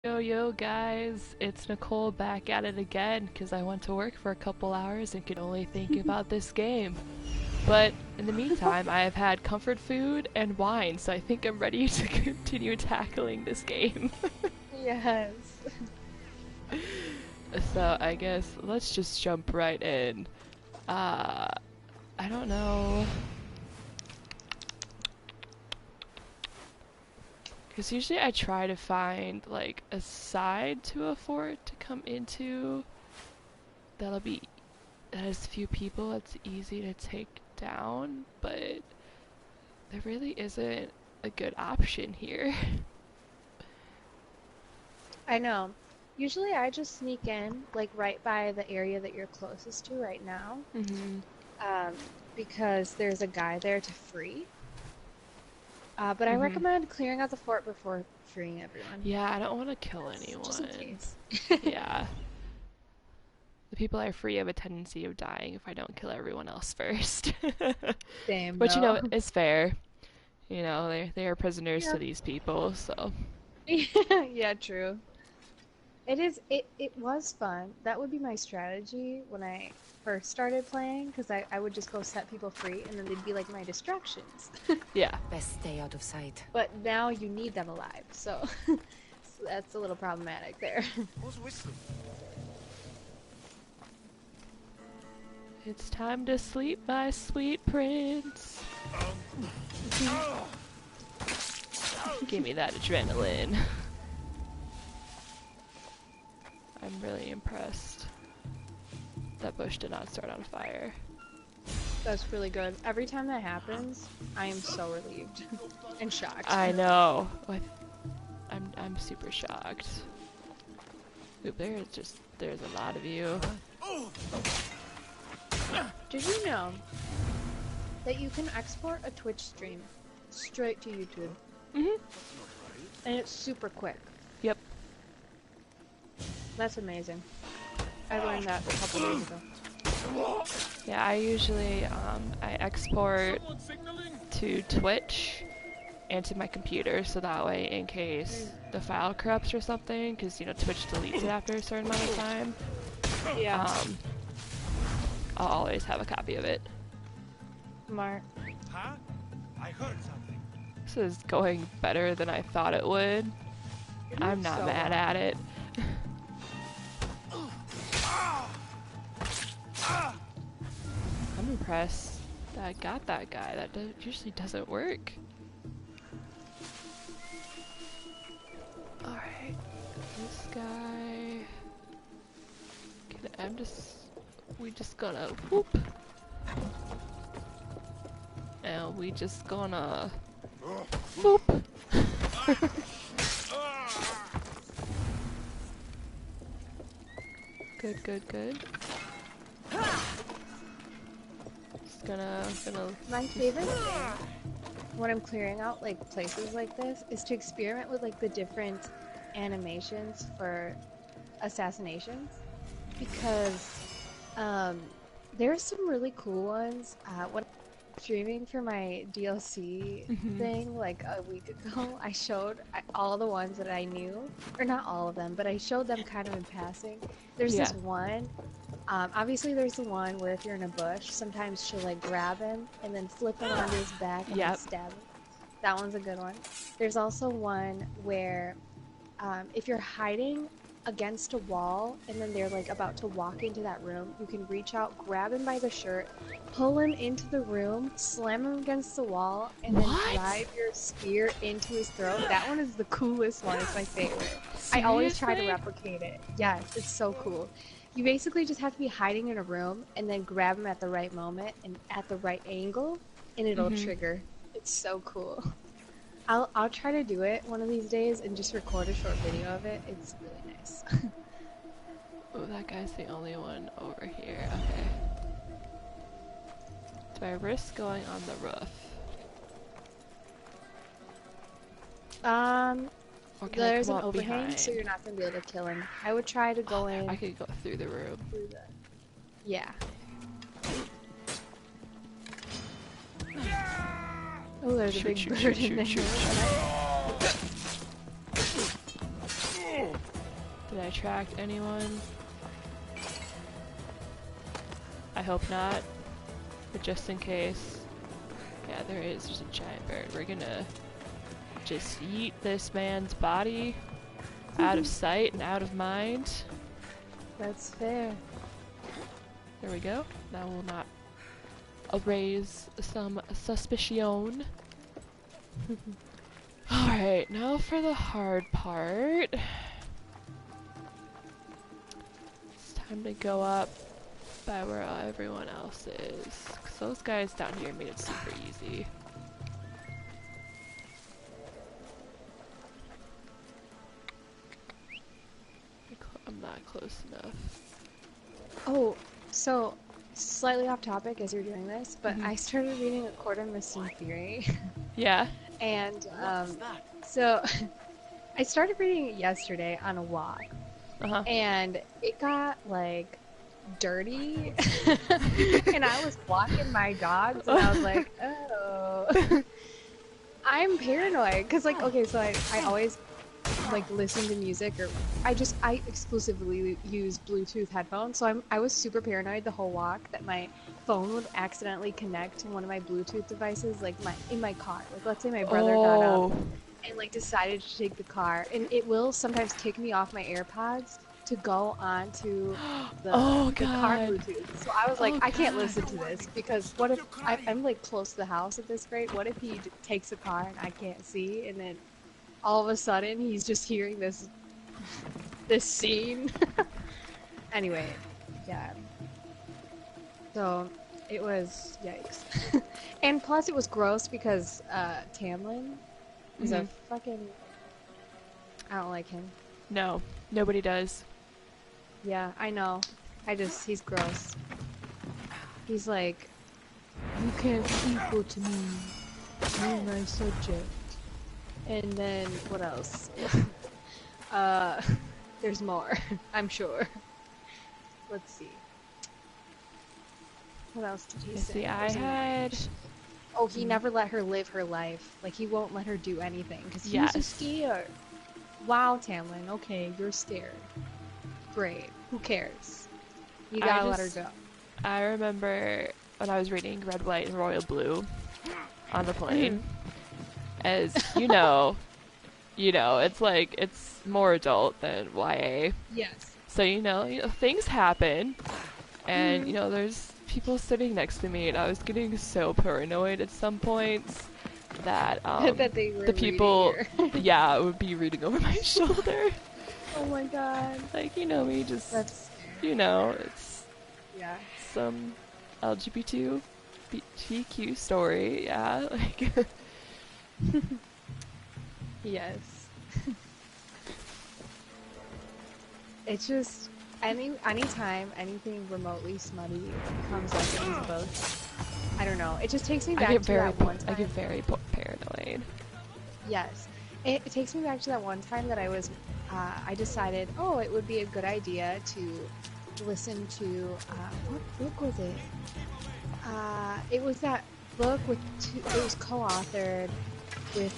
Yo guys, it's Nicole back at it again because I went to work for a couple hours and could only think about this game. But in the meantime, I have had comfort food and wine, so I think I'm ready to continue tackling this game. Yes. So I guess let's just jump right in. Uh, I don't know. Because usually I try to find like a side to a fort to come into that'll be that has few people, it's easy to take down, but there really isn't a good option here. I know. Usually I just sneak in, like right by the area that you're closest to right now, hmm um, because there's a guy there to free. But I hmm recommend clearing out the fort before freeing everyone. Yeah, I don't want to kill Just in anyone. case. Yeah. The people I free have a tendency of dying if I don't kill everyone else first. Same, But you know, though. it's fair. You know, they are prisoners to Yep. these people, so Yeah, true. It was fun. That would be my strategy when I first started playing, because I would just go set people free and then they'd be like my distractions. yeah. Best stay out of sight. But now you need them alive, so, so that's a little problematic there. Who's whistling? It's time to sleep, my sweet prince. Give me that adrenaline. I'm really impressed. That bush did not start on fire. That's really good. Every time that happens, I am so relieved and shocked. I know. I'm super shocked. Oop, there's a lot of you. Did you know that you can export a Twitch stream straight to YouTube? Mhm. And it's super quick. Yep. That's amazing. I learned that a couple days ago. Yeah, I usually I export to Twitch and to my computer, so that way in case the file corrupts or something, because you know Twitch deletes it after a certain amount of time. Yeah. I'll always have a copy of it. Smart. Huh? I heard something. This is going better than I thought it would. I'm not so mad well. at it. I'm impressed that I got that guy. That usually doesn't work. Alright, this guy. We just gonna whoop. And we just gonna whoop. Good. Just gonna My favorite thing when I'm clearing out like places like this is to experiment with like the different animations for assassinations, because there's some really cool ones. When I was streaming for my DLC thing like a week ago, I showed all the ones that I knew, or not all of them, but I showed them kind of in passing. There's yeah. this one. Obviously there's the one where if you're in a bush, sometimes she'll like grab him and then flip him onto his back and then Yep. stab him. That one's a good one. There's also one where if you're hiding against a wall and then they're like about to walk into that room, you can reach out, grab him by the shirt, pull him into the room, slam him against the wall, and then What? drive your spear into his throat. That one is the coolest one. It's my favorite. I always try to Seriously? replicate it. Yes, it's so cool. You basically just have to be hiding in a room and then grab him at the right moment and at the right angle, and it'll trigger. It's so cool. I'll try to do it one of these days and just record a short video of it. It's really nice. Oh, that guy's the only one over here. Okay. Do I risk going on the roof? Or can I There's come an up overhang, behind? so you're not gonna be able to kill him. I would try to go in I could go through the room. through the. Yeah. Oh, there's a big bird in there. Did I attract anyone? I hope not. But just in case. Yeah, there is. There's a giant bird. We're gonna just eat this man's body out of sight and out of mind. That's fair. There we go. Now we'll not raise some suspicion. Alright, now for the hard part. It's time to go up by where everyone else is. 'Cause those guys down here made it super easy. I'm not close enough. Oh, so slightly off topic as you're doing this, but I started reading A Quarter Missing Theory. Yeah? And so I started reading it yesterday on a walk, and it got like dirty, and I was walking my dogs, and I was like, oh, I'm paranoid, because like, okay, so I always like listen to music, or I exclusively use Bluetooth headphones, so I was super paranoid the whole walk that my phone would accidentally connect to one of my Bluetooth devices, like in my car. Like, let's say my brother got up and like decided to take the car, and it will sometimes kick me off my AirPods to go onto the car Bluetooth. So I was like, I can't listen to this, because what if I'm like close to the house at this rate? What if he takes a car and I can't see, and then all of a sudden he's just hearing this scene? Anyway, yeah. So it was yikes. And plus it was gross because Tamlin is a fucking, I don't like him. No, nobody does. Yeah, I know. He's gross. He's like, you can't equal to me. You're my subject. And then, what else? There's more, I'm sure. Let's see. What else did he say? See, I had... Oh, he never let her live her life. Like, he won't let her do anything, because he was so scared. Wow, Tamlin, okay, you're scared. Great. Who cares? You gotta let her go. I remember when I was reading Red, White, and Royal Blue on the plane. As you know, it's like, it's more adult than YA. Yes. So, things happen. And, there's people sitting next to me, and I was getting so paranoid at some points that, that they were the people, would be reading over my shoulder. Oh my god. Like, me just, that's... it's Yeah. some LGBTQ story, yeah, like... Yes. It's just, anytime anything remotely smutty comes up in these books, I don't know, it just takes me back to that one time. I get very paranoid. Yes. It takes me back to that one time that I decided, it would be a good idea to listen to, what book was it? It was that book it was co-authored with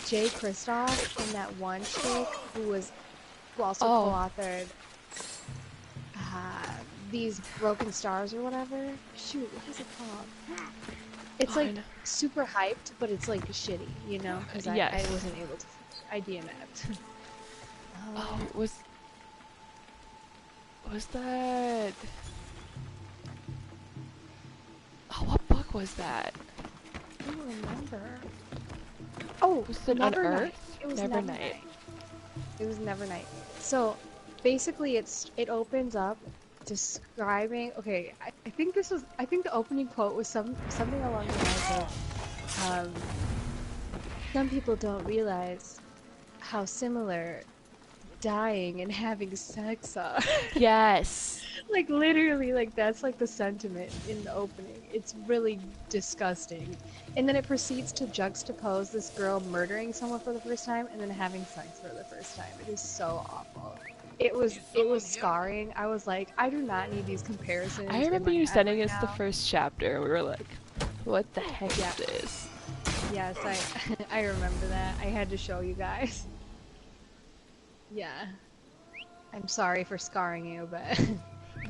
Jay Kristoff and that one chick who also co-authored These Broken Stars or whatever. Shoot, what is it called? It's like super hyped, but it's like shitty, because I wasn't able to finish. I DNF'd. Was that... Oh, what book was that? I don't remember. Oh, was it Nevernight? It was Nevernight. It was Nevernight. So, basically, it opens up describing. Okay, I think the opening quote was something along the lines of, some people don't realize how similar dying and having sex are. Yes. Like, literally, like, that's like the sentiment in the opening. It's really disgusting. And then it proceeds to juxtapose this girl murdering someone for the first time and then having sex for the first time. It is so awful. It was scarring. I was like, I do not need these comparisons. I remember you sending us the first chapter. We were like, what the heck is this? Yes, I remember that. I had to show you guys. Yeah. I'm sorry for scarring you, but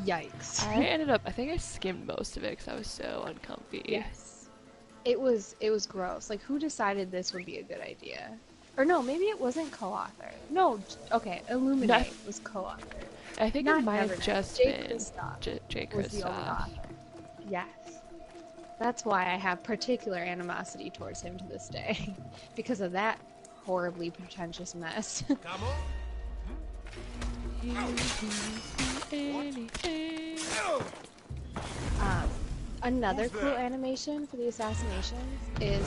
yikes. I think I skimmed most of it because I was so uncomfy. Yes. It was gross. Like, who decided this would be a good idea? Or no, maybe it wasn't co-authored. No, okay, No, Illuminate was co-authored. I think it Not might have Nevernight. just Jay been Kristoff J. was the only Kristoff. author. Yes. That's why I have particular animosity towards him to this day. Because of that horribly pretentious mess. Come on. You can see anything. Another Who's cool there? animation for the assassinations is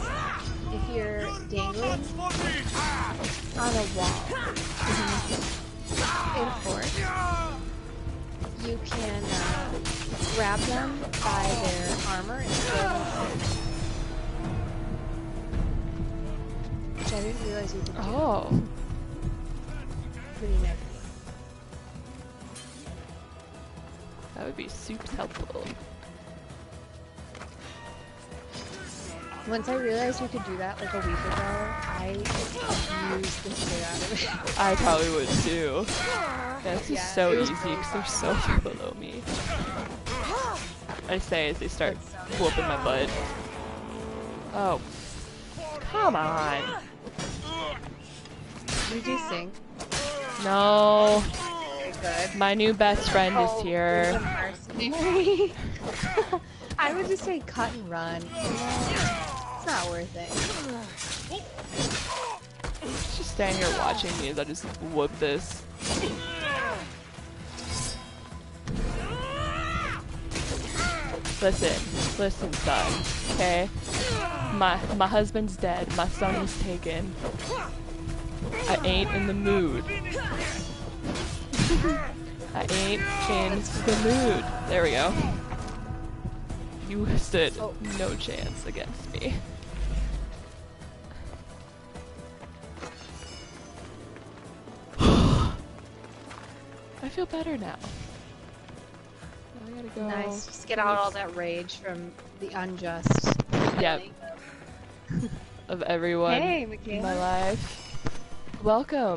if you're You're no dangling match for me. on a wall in a fort, you can grab them by their armor and throw them out. Which I didn't realize you could do. Oh, Pretty nifty. that would be super helpful. Once I realized you could do that like a week ago, I abused the shit out of it. I probably would too. That's Yeah, just so it was easy really because they're fun. so far below me. I say as they start That's so whooping my butt. Oh, come on. Did you sing? No, Very good. my new best friend is There's here. a mercenary. I would just say cut and run. You know? It's not worth it. She's just standing here watching me as I just whoop this. Listen, son. Okay, my husband's dead. My son was taken. I ain't in the mood. I ain't in the mood. There we go. You stood no chance against me. I feel better now. I gotta go. Nice. Just get out all that rage from the unjust. Yep. Of everyone Hey, in my Michaela. life. Welcome.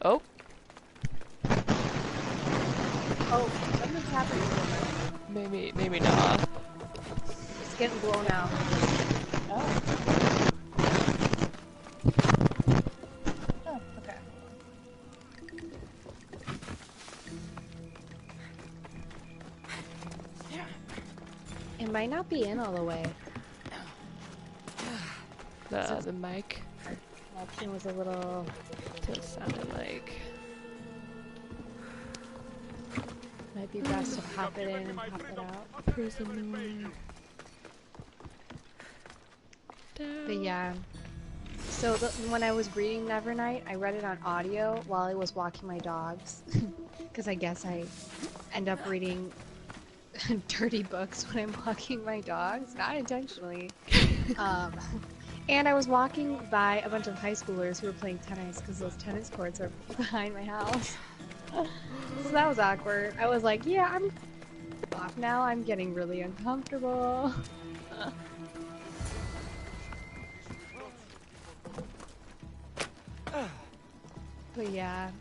Oh, Oh, something's happening. maybe not. It's getting blown out. Oh. Oh, okay. It might not be in all the way. The mic. Option was a little. That's what it sounded like. Might be best to pop it in and pop it out. Prisoner. But yeah. So when I was reading Nevernight, I read it on audio while I was walking my dogs. Because I guess I end up reading dirty books when I'm walking my dogs, not intentionally. And I was walking by a bunch of high schoolers who were playing tennis because those tennis courts are behind my house. So that was awkward. I was like, yeah, I'm off now. I'm getting really uncomfortable. But yeah.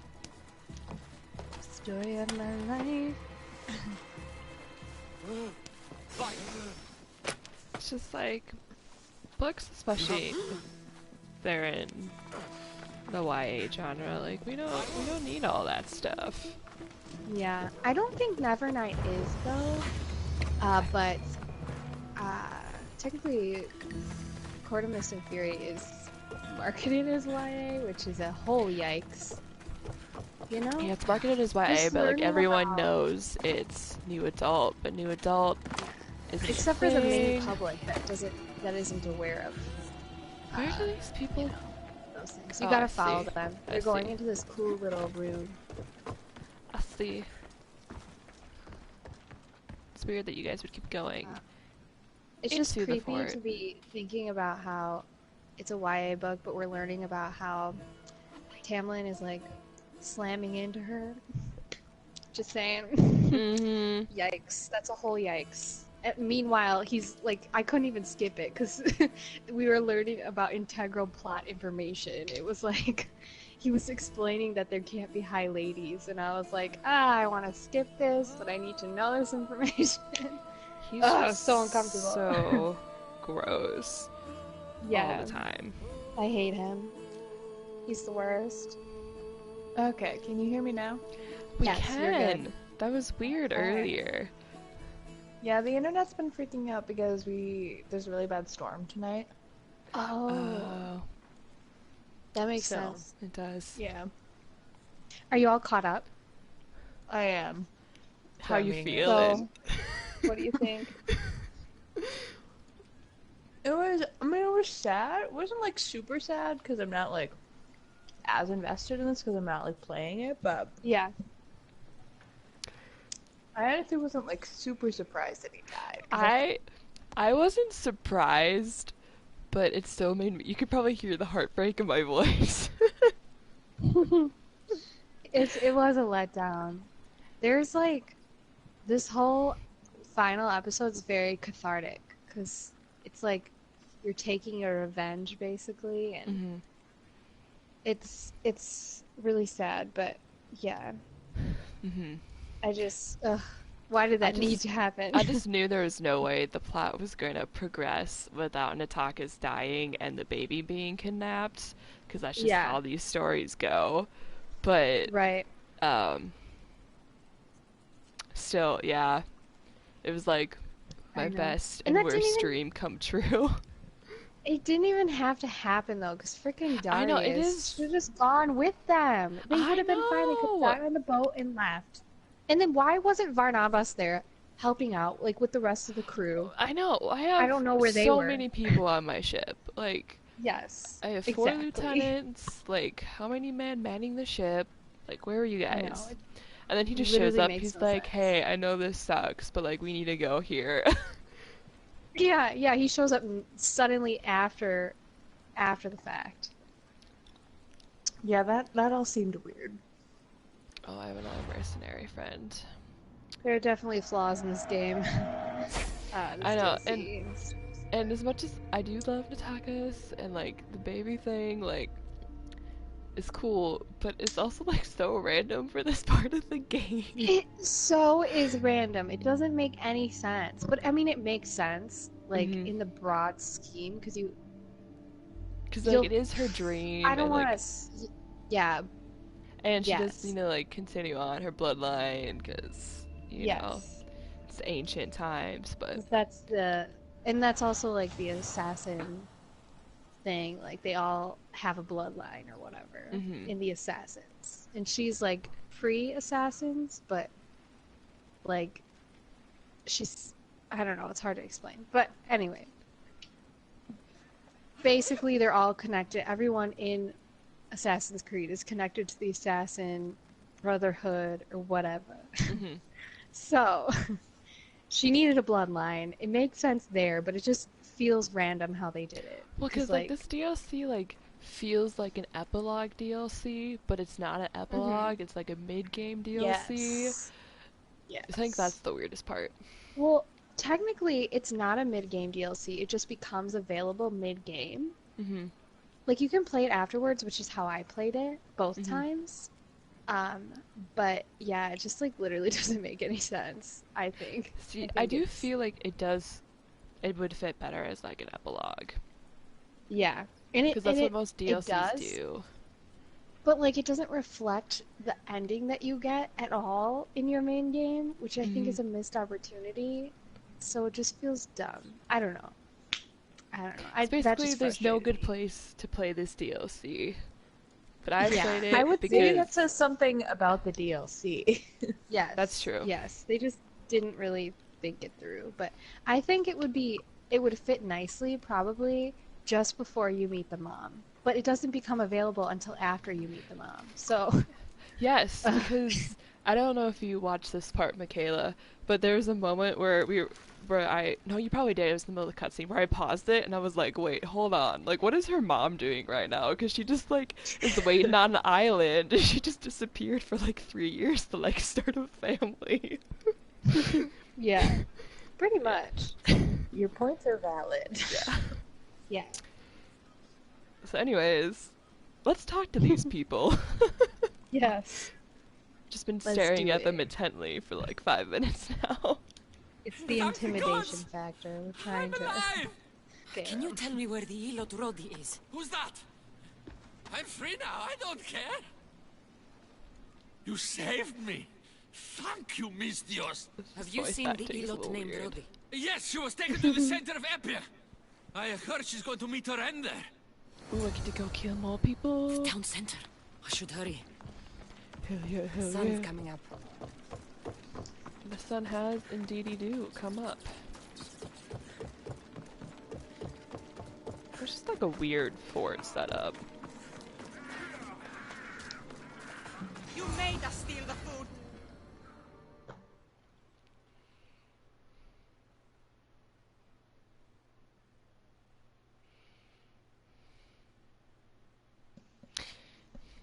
Story of my life. It's just like books, especially if they're in the YA genre. Like we don't need all that stuff. Yeah, I don't think Nevernight is though. But technically, Court of Mist and Fury is marketed as YA, which is a whole yikes. You know? Yeah, it's marketed as YA, Just but like learning everyone about- knows it's new adult. But new adult is Except for the main public that isn't aware of Where do these people? you know, those things. You Oh, gotta I follow see. them. I They're going see. into this cool little room. I see. It's weird that you guys would keep going. It's just Into the creepy fort. to be thinking about how it's a YA book, but we're learning about how Tamlin is like slamming into her. Just saying. Mm-hmm. Yikes. That's a whole yikes. Meanwhile, he's like, I couldn't even skip it because we were learning about integral plot information. It was like, he was explaining that there can't be high ladies, and I was like, I want to skip this, but I need to know this information. He's Ugh, it was just so uncomfortable. so gross all Yeah, the time. I hate him. He's the worst. Okay, can you hear me now? We Yes, you're good. can. That was weird All right. earlier. Yeah, the internet's been freaking out because there's a really bad storm tonight. Oh, Oh, that makes So, sense. it does. yeah, Are you all caught up? I am. How you So, feeling? what do you think? It was sad. It wasn't like super sad because I'm not like as invested in this because I'm not like playing it, but Yeah. I honestly wasn't like super surprised that he died. 'Cause I wasn't surprised, but it still made me. You could probably hear the heartbreak in my voice. It was a letdown. There's like this whole final episode's very cathartic because it's like you're taking a revenge basically, and hmm it's really sad. But yeah, hmm I just why did that need to happen? I just knew there was no way the plot was going to progress without Nataka's dying and the baby being kidnapped, because that's just Yeah. how these stories go. But Right. um, still, yeah, it was like I my know. best And and that didn't worst even dream come true. it didn't even have to happen though, because freaking I know, it Darius is. should have just gone with them. They I would have been fine. They could have know. gotten on the boat and left. And then why wasn't Varnavas there helping out, like with the rest of the crew? I know. I I have don't know where they so were. many people on my ship. Like, Yes, I have four exactly. lieutenants. Like, how many men manning the ship? Like, where are you I know. guys? It And then he just shows literally up. makes He's no like, sense. "Hey, I know this sucks, but like, we need to go here." Yeah, he shows up suddenly after the fact. yeah, that all seemed weird. Oh, I have another mercenary friend. There are definitely flaws in this game. I know, this DLC. and as much as I do love Nataka's and like the baby thing, like, it's cool, but it's also like so random for this part of the game. It so is random. It doesn't make any sense. But I mean, it makes sense, like Mhm. in the broad scheme, because Because you'll- like it is her dream, I don't and want like, to. Yeah. and she Yes. does need to like continue on her bloodline, because you know Yes. it's ancient times, but And that's also like the assassin thing. Like they all have a bloodline or whatever Mhm. in the assassins, and she's like pre-assassins, but like she's I don't know. It's hard to explain, but anyway. Basically, they're all connected. Everyone in Assassin's Creed is connected to the Assassin Brotherhood or whatever. Mhm. So, she needed a bloodline. It makes sense there, but it just feels random how they did it. Well, because like this DLC like feels like an epilogue DLC, but it's not an epilogue. It's like a mid-game DLC. Yes. Yes. I think that's the weirdest part. Well, technically, it's not a mid-game DLC. It just becomes available mid-game. Mhm. Like, you can play it afterwards, which is how I played it both Mhm. times. But yeah, it just like literally doesn't make any sense, I think. See, think I do it's- feel like it does. It would fit better as like an epilogue, Yeah. And because that's and what most DLCs does. do. But like it doesn't reflect the ending that you get at all in your main game, which I think Mhm. is a missed opportunity. So it just feels dumb. I don't know. It's that basically, just there's no good frustrated me. place to play this DLC. But I Yeah, played it I would because say that says something about the DLC. Yes. That's true. Yes. They just didn't really think it through. But I think it would fit nicely probably just before you meet the mom. But it doesn't become available until after you meet the mom. So yes, because I don't know if you watched this part, Michaela, but there was a moment where no, you probably did. It was in the middle of the cutscene where I paused it and I was like, wait, hold on. Like, what is her mom doing right now? Because she just like is waiting on an island. She just disappeared for like 3 years to like start a family. yeah. Pretty much. Your points are valid. Yeah. Yeah. So anyways, let's talk to these people. Yes. Just been Let's staring do at them it. intently for like 5 minutes now. It's the Thank the intimidation gods! factor. We're I'm trying to alive! scare Can you them. tell me where the Ilot Rodi is? Who's that? I'm free now, I don't care. You saved me. Thank you, Miss Dios. Have you voice seen the acting is a Ilot little named weird. Rodi? Yes, she was taken to the center of Epir. I heard she's going to meet her end there. Ooh, I get to go kill more people. Town center. I should hurry. Hell yeah, hell Sun's yeah. coming up. The sun has indeedy do come up. There's just like a weird fort setup. You made us steal the food.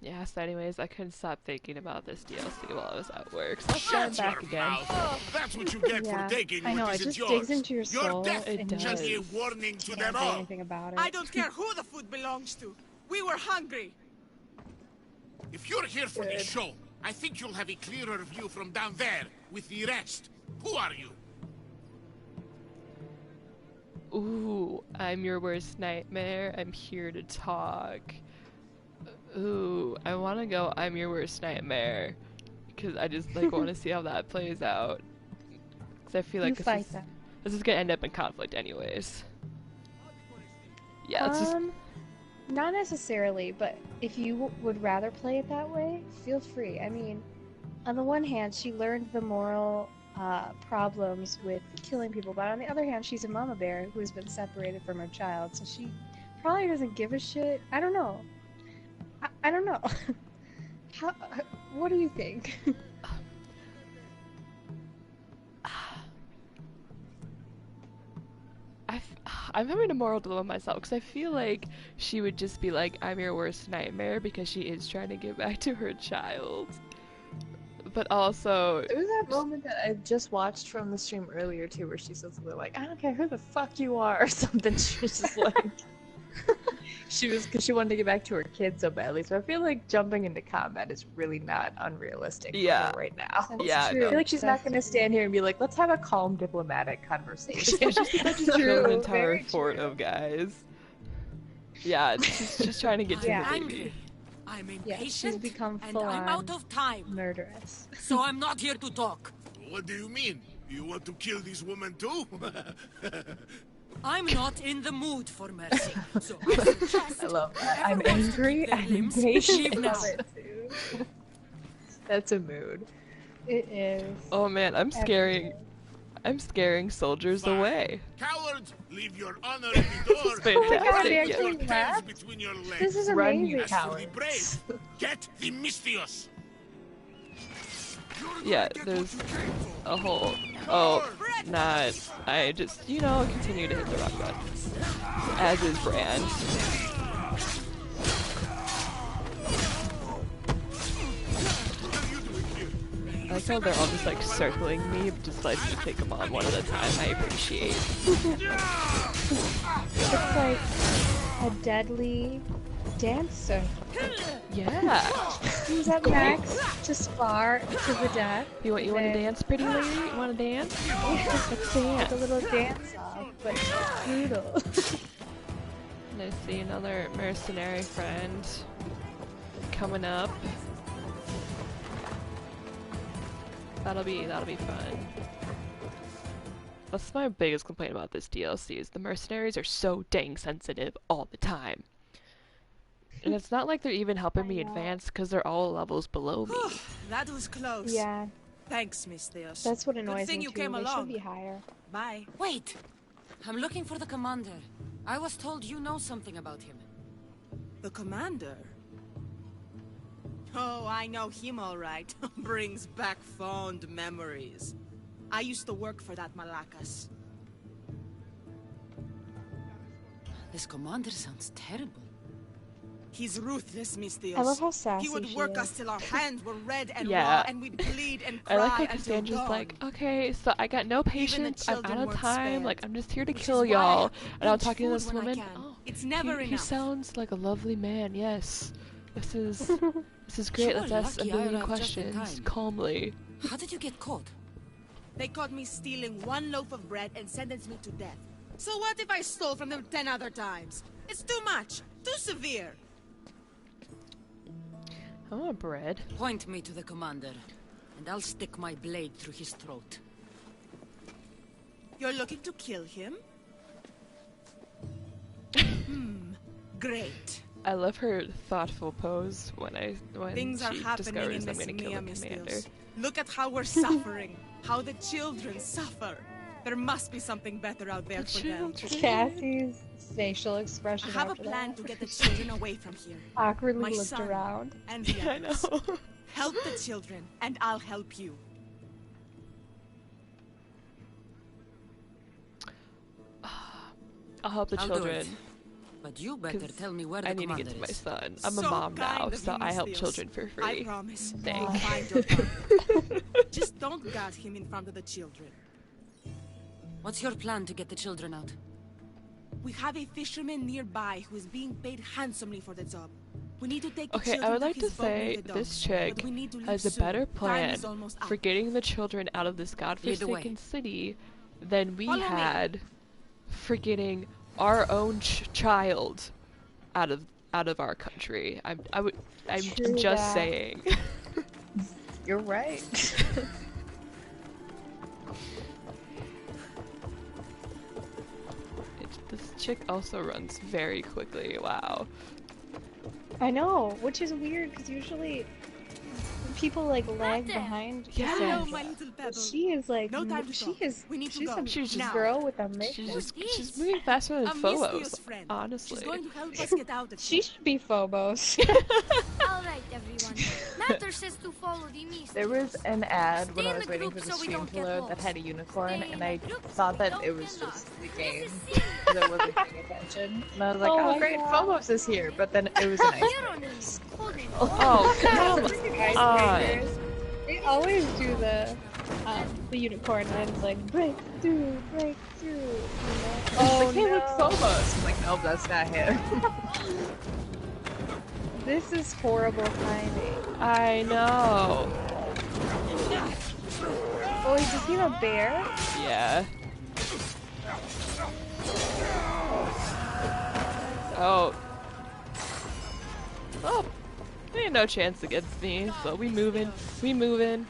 Yeah, so anyways, I couldn't stop thinking about this DLC while I was at work, so I'll Shut sign back your again. mouth. That's what you get Yeah, for taking I know, what it isn't just yours. digs into your You're soul, deaf. It and you does. Just a warning to can't them do all. anything about it. I don't care who the food belongs to. We were hungry. If you're here for the show, I think you'll have a clearer view from down there with the rest. Who are you? Ooh, I'm your worst nightmare. I'm here to talk. Ooh, I want to go I'm your worst nightmare. Because I just like want to see how that plays out. Because I feel like You fight them. this is gonna end up in conflict anyways. Yeah, it's just Not necessarily, but if you would rather play it that way, feel free. I mean, on the one hand, she learned the moral problems with killing people, but on the other hand, she's a mama bear who has been separated from her child, so she probably doesn't give a shit. I don't know. I don't know. What do you think? I'm having a moral dilemma myself because I feel like she would just be like, I'm your worst nightmare because she is trying to get back to her child. But also, There was that moment that I just watched from the stream earlier too, where she says something like, "I don't care who the fuck you are" or something. She was just like, because she wanted to get back to her kids so badly. So I feel like jumping into combat is really not unrealistic for Yeah. her right now. That's Yeah, true. I feel like she's not That's going to stand here and be like, "Let's have a calm diplomatic conversation." just kill an true, entire very fort true. of guys. Yeah, she's just trying to get to Yeah. the Angry. baby. I'm Yeah, she's impatient, become and full I'm on out of time. murderous. So I'm not here to talk. What do you mean? You want to kill this woman too? I'm not in the mood for mercy. So I suggest I love that. I'm whoever wants to angry. keep their I'm limbs, impatient. leave I now. love it too. That's a mood. It is. Oh man, I'm scaring soldiers Fine. away. Cowards, leave your honor at the door. It's fantastic. Oh my God, they With your actually tails left? between your legs. This is Run, amazing. you As for the cowards. brave, get the Mystios. Yeah, there's a whole. Oh, not. I just, continue to hit the rock button. As is brand. I like how they're all just like circling me, just letting me take them on one at a time. I appreciate. It's like a deadly dancer. Yeah. Who's up next to spar to the death? You want to Then- dance, pretty lady? You want to dance? Let's dance. Like a little dance off, but brutal. And I see another mercenary friend coming up. That'll be fun. That's my biggest complaint about this DLC is the mercenaries are so dang sensitive all the time. And it's not like they're even helping me I know. advance because they're all levels below me. That was close. Yeah, Thanks, Miss Theos. that's what Good annoys thing me you too. came They along. should be higher. Bye. Wait! I'm looking for the commander. I was told you know something about him. The commander? Oh, I know him all right. Brings back fond memories. I used to work for that Malakas. This commander sounds terrible. He's ruthless, Mistios. I love how sassy He would she work is. us till our hands were red and Yeah. raw, and we'd bleed and I like cry how until Cassandra's dawn. like, okay, so I got no the patience, I'm out children of weren't time, spared, like, I'm just here to which is kill why I y'all. have to And I'm pinch talking to food this when I woman, can. oh, It's never he enough. sounds like a lovely man, yes. This is great, You let's are ask a lucky I million arrived just in questions, time. calmly. How did you get caught? They caught me stealing one loaf of bread and sentenced me to death. So what if I stole from them 10 other times? It's too much. Too severe. I want bread. Point me to the commander, and I'll stick my blade through his throat. You're looking to kill him? Great. I love her thoughtful pose when Things are she happening discovers in I'm gonna kill the Miss commander. Mills. Look at how we're suffering. How the children suffer. There must be something better out there for them. Cassie's facial expression. I have a after plan that. to get the children away from here. Awkwardly My looked son around. and the I others. know. Help the children, and I'll help you. I'll help the I'll do children. it. But you better 'Cause tell me where I the need to commander get to my is. son. I'm a So mom now, kind of so you, I help Miss children for I free. promise. Thanks. I'll find your son. Just don't guard him in front of the children. What's your plan to get the children out? We have a fisherman nearby who is being paid handsomely for the job. We need to take the Okay, children I would like to his boat say with the this dogs, chick but we need to leave has a soon. better Time plan is almost for up. getting the children out of this way. godforsaken city than we Follow me. had for getting our own child out of our country. I'm True just that. saying. You're right. This chick also runs very quickly. Wow. I know, which is weird because usually people like lag behind. Yeah. Hello, Cassandra. my little pebble. She is like No time to she talk. is We need to she's go. a She's just Now. girl with a mission. She's moving faster than A Phobos, Mistios friend. honestly. She's going to help us get out of She here. should be Phobos. Alright, everyone. Matter says to follow the mist. There was an ad when Stay I in was the waiting for group the so we stream don't to get load that lost. had a unicorn, Stay in and I the group so thought we that don't it was get just lost. the This game is silly. because I wasn't paying attention. And I was like, Oh oh, my great, God. Phobos is here, but then it was an You ice. don't need holding. Oh, come Icebreakers. They always do the unicorn and it's like breakthrough, breakthrough. You know? Oh, like, hey, look, Phobos. I'm like, nope, that's not him. This is horrible timing. I know. Oh, does he have a bear? Yeah. Oh. Well, they had no chance against me, so we moving. We moving.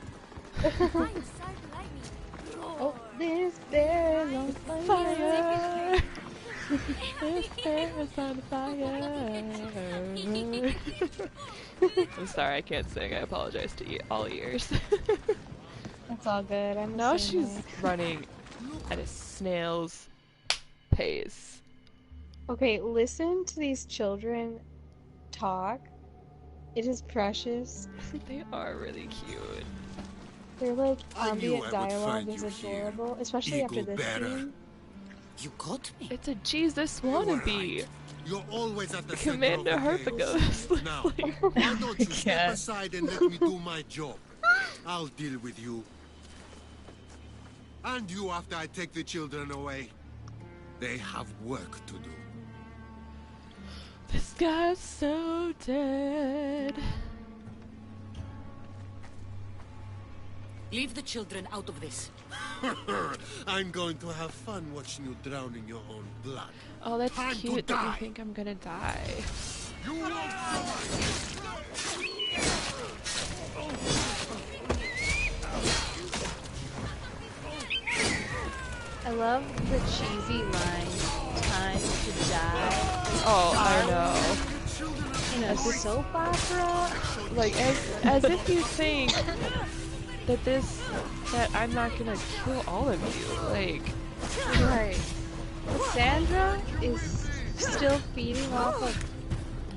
Oh, this bear is on fire. Fire! This bear is on fire. I'm sorry, I can't sing. I apologize to all ears. That's all good. I'm the Now same she's way. running at a snail's pace. Okay, listen to these children talk. It is precious. They are really cute. They're like I knew ambient I would dialogue find is you here, adorable, especially after Eagle this Bearer. scene. You got me. It's a Jesus You were wannabe. right. You're always at the Commander center of the Harpagos. chaos. Now, why don't you step Yeah. aside and let me do my job? I'll deal with you. And you after I take the children away. They have work to do. This guy's so dead. Leave the children out of this. I'm going to have fun watching you drown in your own blood. Oh, that's Time to cute that you die. think I'm gonna die. You won't. I love the cheesy line, time to die, Oh, I know. in a soap opera. Like, as if you think that I'm not gonna kill all of you. Like, Right. Sandra is still feeding off of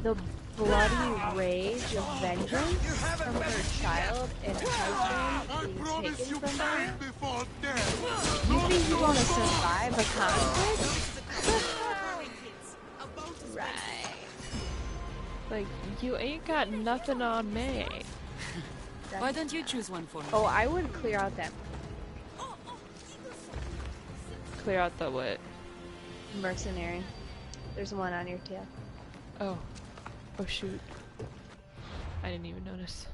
the bloody rage of vengeance from her child and husband being promise taken you from her. pain before death. You think you're gonna survive a conflict? Right. Like, you ain't got nothing on me. Why don't you choose one for me? Oh, I would clear out that Clear out the what? mercenary. There's one on your tail. Oh. Oh shoot. I didn't even notice.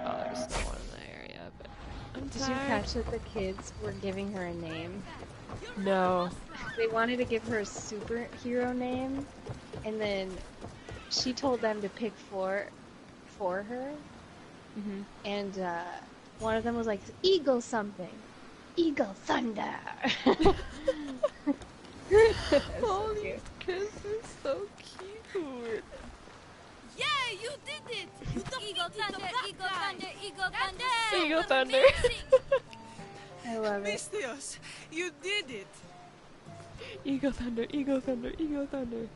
Oh, there's still one in the area, but I'm Did you tired. catch that the kids were giving her a name? No. They wanted to give her a superhero name, and then she told them to pick four for her, Mm-hmm. and one of them was like, Eagle something. Eagle Thunder. Oh, these kids are so cute. Yeah, you did it! You Eagle Thunder, Eagle Thunder, Eagle Thunder! Eagle Thunder. Amazing. I love it. Mistios, you did it! Eagle Thunder, Eagle Thunder, Eagle Thunder.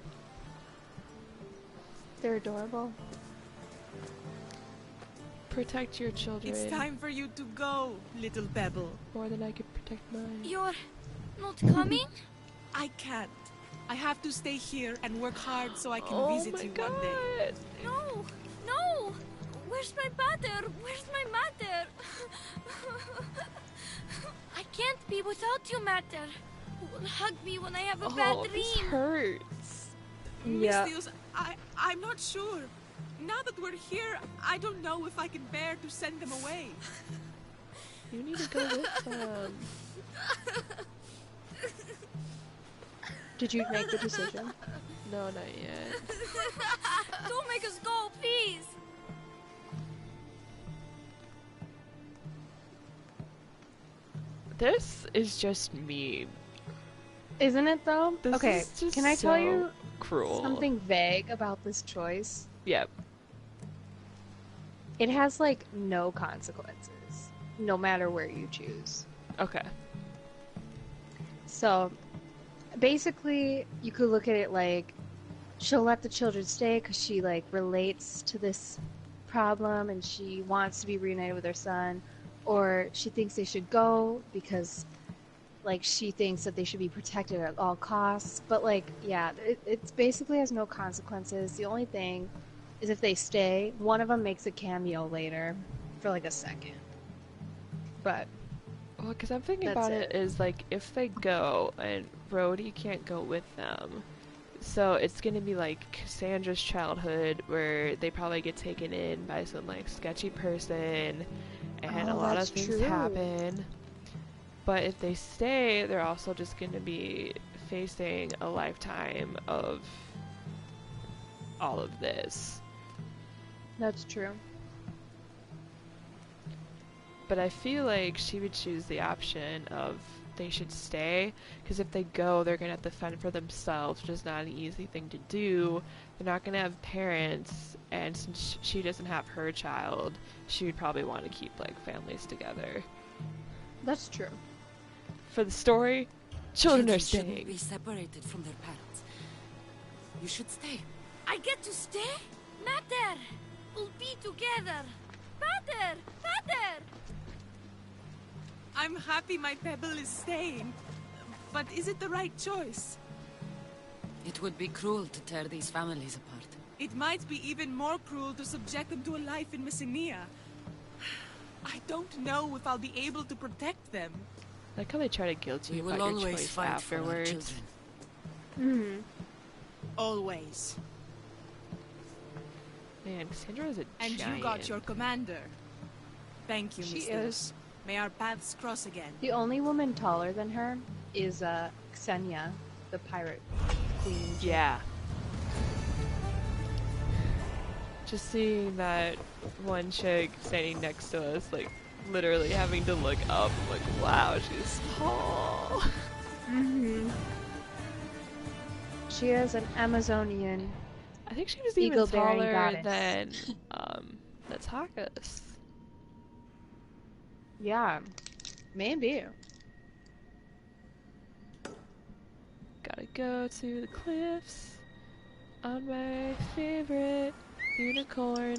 They're adorable. Protect your children. It's time for you to go, little Pebble. More than I could protect mine. You're not coming? I can't. I have to stay here and work hard so I can Oh visit my you god. one day. No, no! Where's my mother? Where's my mother? I can't be without you, Matter. Who will hug me when I have a bad Oh, this dream? hurts. Yeah. Mistios, I'm not sure. Now that we're here, I don't know if I can bear to send them away. You need to go with them. Did you make the decision? No, not yet. Don't make us go, please! This is just me. Isn't it though? This Okay, is just can I tell so you cruel. something vague about this choice? Yep. It has like no consequences, no matter where you choose. Okay. So basically, you could look at it like she'll let the children stay because she like relates to this problem and she wants to be reunited with her son, or she thinks they should go because like she thinks that they should be protected at all costs. But like, yeah, it's basically has no consequences. The only thing is if they stay, one of them makes a cameo later for like a second. But Well, because I'm thinking That's about it. it is like if they go and Rhodey can't go with them, so it's gonna be like Cassandra's childhood where they probably get taken in by some like sketchy person, and a Oh, lot of that's things true. happen. But if they stay, they're also just gonna be facing a lifetime of all of this. that's true. But I feel like she would choose the option of they should stay, because if they go, they're going to have to fend for themselves, which is not an easy thing to do. They're not going to have parents, and since she doesn't have her child, she would probably want to keep, like, families together. That's true. For the story, children are shouldn't staying. be separated from their parents. You should stay. I get to stay? Matter! We'll be together! Matter! Matter! I'm happy my Pebble is staying. But is it the right choice? It would be cruel to tear these families apart. It might be even more cruel to subject them to a life in Messenia. I don't know if I'll be able to protect them. Like how they try to guilt We you will about your always choice fight for our afterwards. children. Mm-hmm. Always. Man, Cassandra is a And giant. you got your commander. Thank you, She Mistios. is. May our paths cross again. The only woman taller than her is Xenia, the pirate queen. Yeah. Just seeing that one chick standing next to us, like, literally having to look up, I'm like, wow, she's tall. Mm-hmm. She is an Amazonian. I think she was even Eagle-bearing taller goddess. than, Natakis. Yeah, maybe. Gotta go to the cliffs on my favorite unicorn,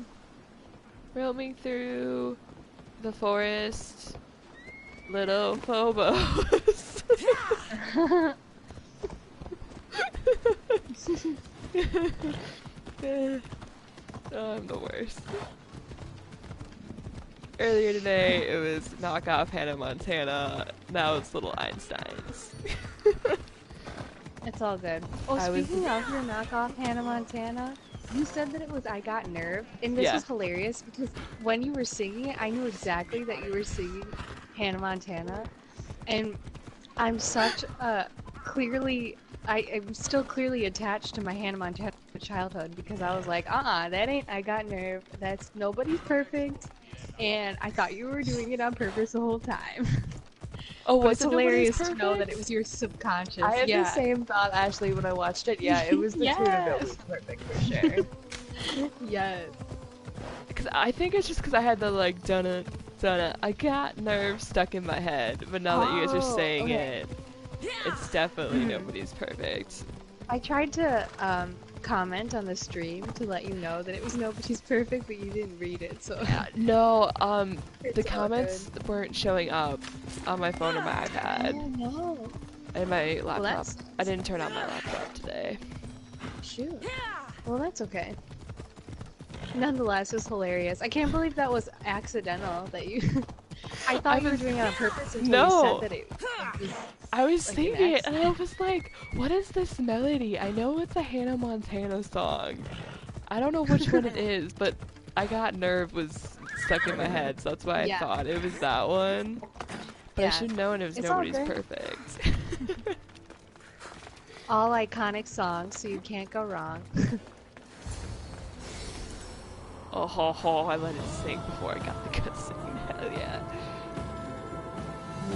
roaming through the forest, little Phobos. I'm the worst. Earlier today, it was knockoff Hannah Montana. Now it's Little Einsteins. It's all good. Oh, I was- speaking of your knockoff Hannah Montana, you said that it was I Got Nerve, and this Yeah. was hilarious because when you were singing it, I knew exactly that you were singing Hannah Montana, and I'm such a I'm still clearly attached to my Hannah Montana childhood because I was like, that ain't I Got Nerve. That's Nobody's Perfect, and I thought you were doing it on purpose the whole time. Oh, But was it's it Nobody's hilarious to know that Perfect? it was your subconscious. I had yeah. the same thought, Ashley, when I watched it. Yeah, it was the tune of it was perfect for sure. Yes. Cause I think it's just because I had the like dunna dunna. I got nerve stuck in my head, but now that you guys are saying it, it's definitely Nobody's Perfect. I tried to comment on the stream to let you know that it was Nobody's Perfect, but you didn't read it, so. No, It's the all comments weren't showing up on my phone or my iPad Oh no. and my laptop. that's- I didn't turn on my laptop today. Shoot. Well, that's okay. Nonetheless, it was hilarious. I can't believe that was accidental that you. I thought you were doing it on purpose until you No. said that it was. I was Like an singing it and I was like, what is this melody? I know it's a Hannah Montana song. I don't know which one it is, but I Got Nerve was stuck in my head, so that's why I Yeah. thought it was that one. But I Yeah. should have known it was It's all Nobody's good. Perfect. All iconic songs, so you can't go wrong. Oh, ho, ho, I let it sink before I got the cutscene. Hell yeah.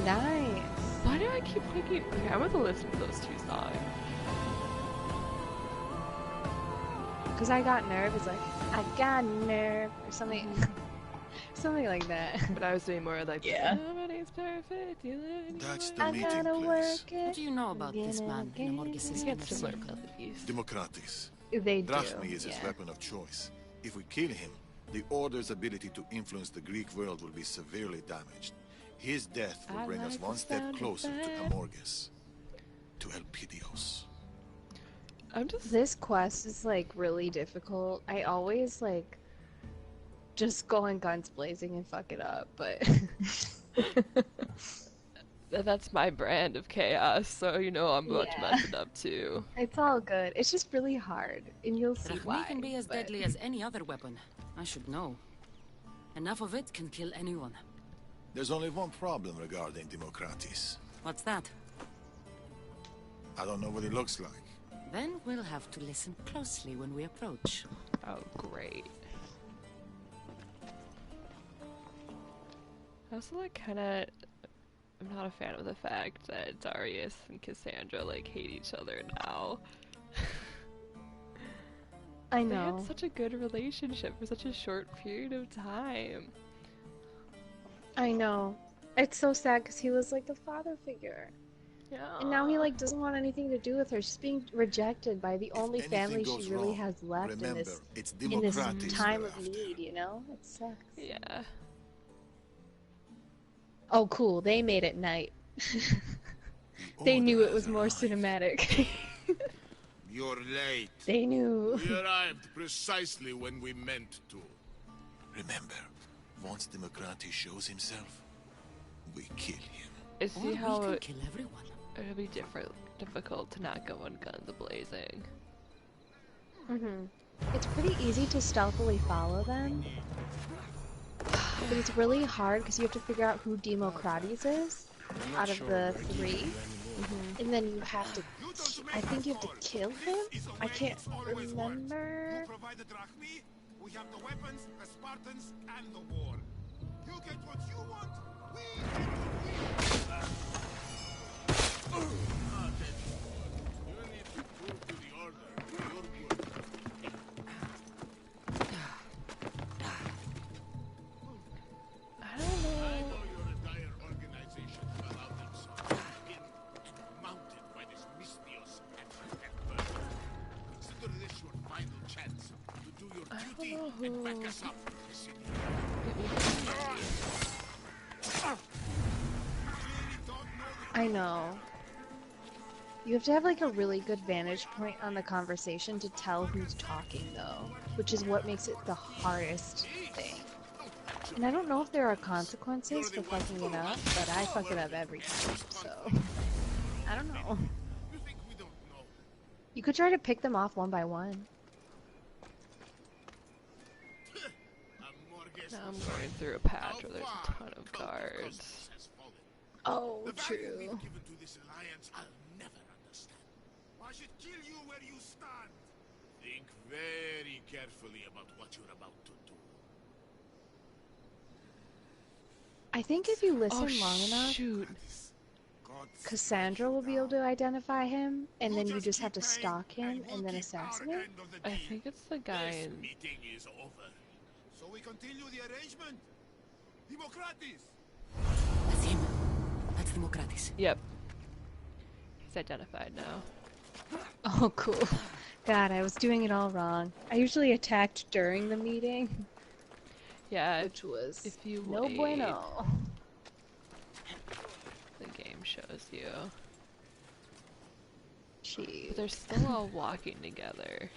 Nice. Why do I keep thinking? Okay, I'm gonna listen to those two songs. Because I Got Nerve is like, I got nerve, or something. Something like that. But I was doing more like, Yeah. Nobody's perfect. You live That's the I meeting gotta place. work it. What do you know about this again man and in again. Amorgis's You inner get similar circle? melodies. Democratis. They do. Drachmi is his yeah. weapon of choice. If we kill him, the Order's ability to influence the Greek world will be severely damaged. His death will I bring us like one the step sound of closer to that. Amorgis. To Elpidios. I'm just. This quest is like really difficult. I always like just go in guns blazing and fuck it up, but That's my brand of chaos, so you know I'm about to Yeah. mess it up too. it's all good. It's just really hard, and you'll see Drachmi why. can be as but- deadly as any other weapon. I should know. Enough of it can kill anyone. There's only one problem regarding Democratis. What's that? I don't know what it looks like. Then we'll have to listen closely when we approach. Oh, great. I also like kinda. I'm not a fan of the fact that Darius and Cassandra like hate each other now. I They know. had such a good relationship for such a short period of time. I know. It's so sad because he was like the father figure, Yeah. and now he like doesn't want anything to do with her. She's being rejected by the only If family anything she goes really wrong, has left remember, it's in this Democratis time we're of after. need. You know, it sucks. Yeah. Oh, cool. They made it night. The They knew Order it was has more arrived. cinematic. You're late. They knew. We arrived precisely when we meant to. Remember, once Democratis shows himself, we kill him. Is Or see we how can kill everyone. it'll be difficult to not go on guns blazing. It's pretty easy to stealthily follow them, but it's really hard because you have to figure out who Democrates is out of the three, and then you have to. I think you have to kill him. I can't remember. You provide the drachmi, we have the weapons, the Spartans, and the war. You get what you want, we get what we want. You need to prove to the Order you're good. I don't know. I know your entire organization fell out themselves, pinned and mounted by this Mystios and consider this your final chance to do your duty and back us up in the city. Clearly don't know the I know. You have to have like a really good vantage point on the conversation to tell who's talking though, which is what makes it the hardest thing. And I don't know if there are consequences for fucking it up, but I fuck it up every time, so I don't know. You think we don't know? You could try to pick them off one by one. Now I'm going through a patch where there's a ton of guards. Oh, The value true. we've given to this alliance, I'll never understand. I should kill you where you stand. Think very carefully about what you're about to do. I think if you listen Oh long enough, shoot! Cassandra will be able to identify him, and then you just have to stalk him and then we'll keep our assassinate. end of the I deal. think it's the guy This in... meeting is over. So we continue the arrangement. Democratis. That's him. That's Democratis. Yep. He's identified now. Oh, cool. God, I was doing it all wrong. I usually attacked during the meeting, Yeah, which was if you no wait, bueno. the game shows you. Jeez. But they're still all walking together.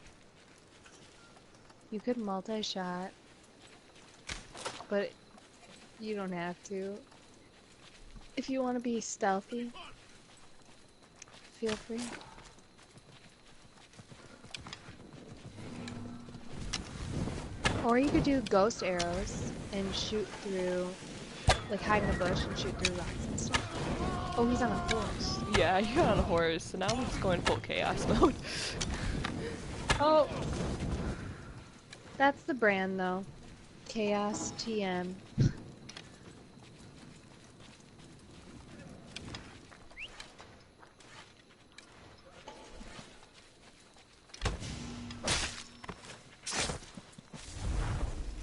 You could multi-shot, but you don't have to. If you want to be stealthy, feel free. Or you could do ghost arrows and shoot through, like hide in a bush and shoot through rocks and stuff. Oh, he's on a horse. Yeah, he got on a horse, so now I'm just going full chaos mode. Oh! That's the brand though. Chaos TM.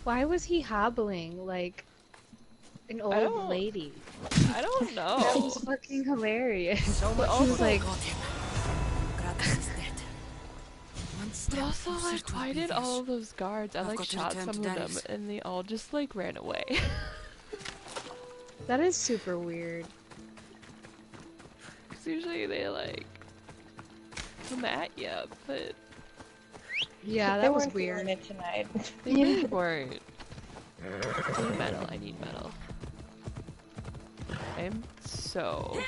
Why was he hobbling like an old lady? I don't know. That was fucking hilarious. So much He was for like, got him. Democratis is dead. One But step also, closer like, to why did oblivious. all of those guards, I I've like got to shot return some to of them, Darius. and they all just like ran away. that is super weird. Because usually they like come at you, but Yeah, They that was weren't feeling weird. it tonight. they really weren't. I need metal, I need metal. I'm so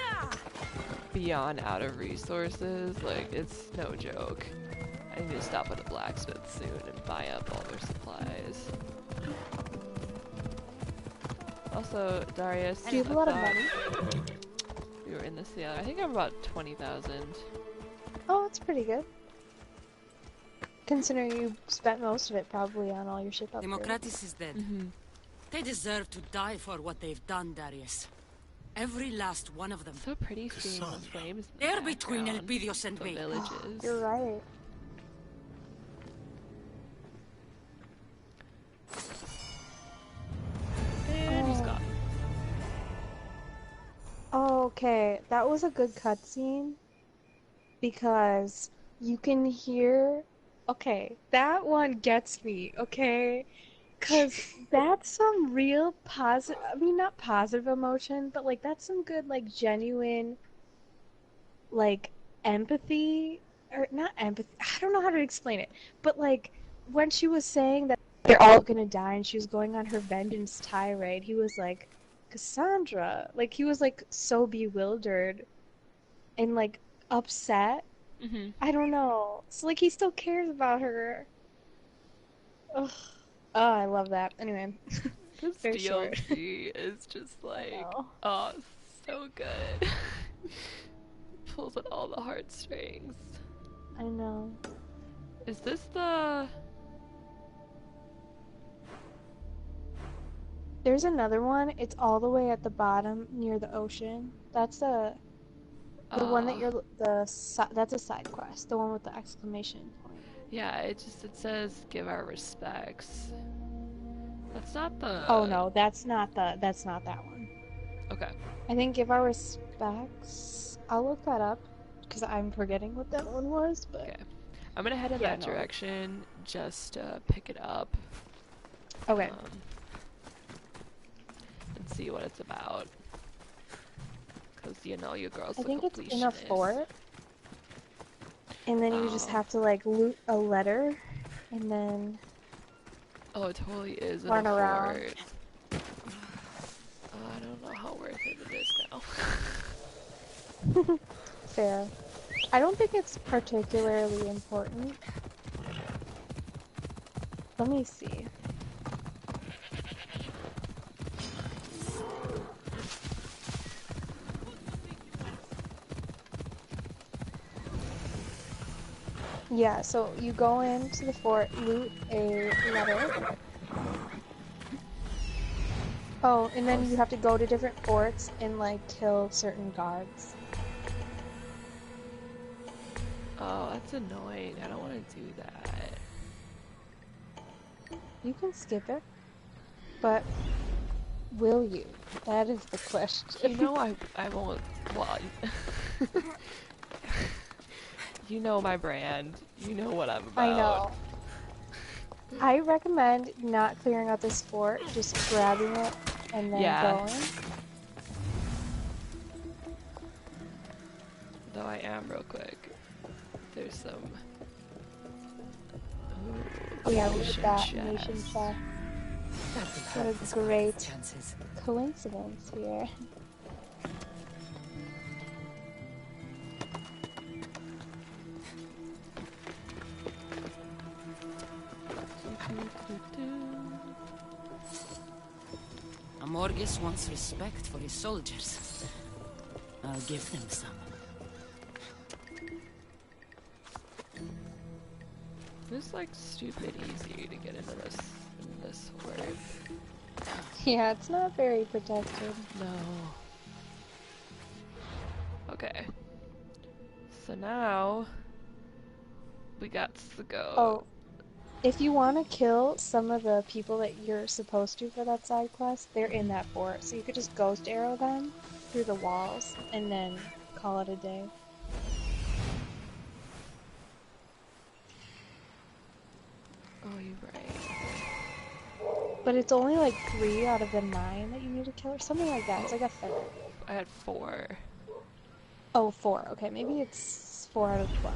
beyond out of resources, like it's no joke. I need to stop at a blacksmith soon and buy up all their supplies. Also, Darius, Do you have a I lot of thought money? we were in this together. I think I'm about 20,000. Oh, that's pretty good. Considering you spent most of it probably on all your ship upgrades. Democratis is dead. They deserve to die for what they've done, Darius. Every last one of them. So pretty seeing the flames in the They're between background Elpidios and of me. villages. You're right. And he's gone. Oh, okay, that was a good cutscene because you can hear. Okay, that one gets me. Okay, because that's some real positive. I mean, not positive emotion, but like that's some good, like genuine, like empathy or not empathy. I don't know how to explain it, but like when she was saying that they're all gonna die and she was going on her vengeance tirade, he was like, Cassandra. Like he was like so bewildered and like upset. I don't know. It's like he still cares about her. Ugh. Oh, I love that. Anyway, This very short. DLC is just like, know. oh, so good. Pulls at all the heartstrings. I know. Is this the... There's another one. It's all the way at the bottom near the ocean. That's the one that you're that's a side quest. The one with the exclamation point. Yeah, it says give our respects. That's not the... Oh no, that's not that one. Okay. I think give our respects. I'll look that up because I'm forgetting what that one was. But Okay. I'm gonna head in Yeah, that no. direction, just pick it up. okay. And see what it's about. Because, you know, you girls I are think it's in a completionists. fort. and then you just Oh. have to like loot a letter, and then Oh, it totally is in a run around. fort. I don't know how worth it is now. Fair. I don't think it's particularly important. Let me see. Yeah, so you go into the fort, loot a letter. Oh, and then you have to go to different forts and like kill certain guards. Oh, that's annoying. I don't want to do that. You can skip it, but will you? That is the question. You know I won't. Well, you know my brand. You know what I'm about. I know. I recommend not clearing out this fort, just grabbing it and then going. Though I am real quick. There's some. Ooh, Oh yeah, look at that chest. nation chest. That will What hurt a this great guy's chances. coincidence here. Amorgus wants respect for his soldiers. I'll give them some. It's like stupid easy to get into this fort. Yeah, it's not very protected. No. Okay. So now we got to go. Oh, if you want to kill some of the people that you're supposed to for that side quest, they're in that fort. So you could just ghost arrow them through the walls and then call it a day. Oh, you're right. But it's only like 3 out of the 9 that you need to kill or something like that. It's like a third. I had 4. Oh, 4. Okay, maybe it's 4 out of 12.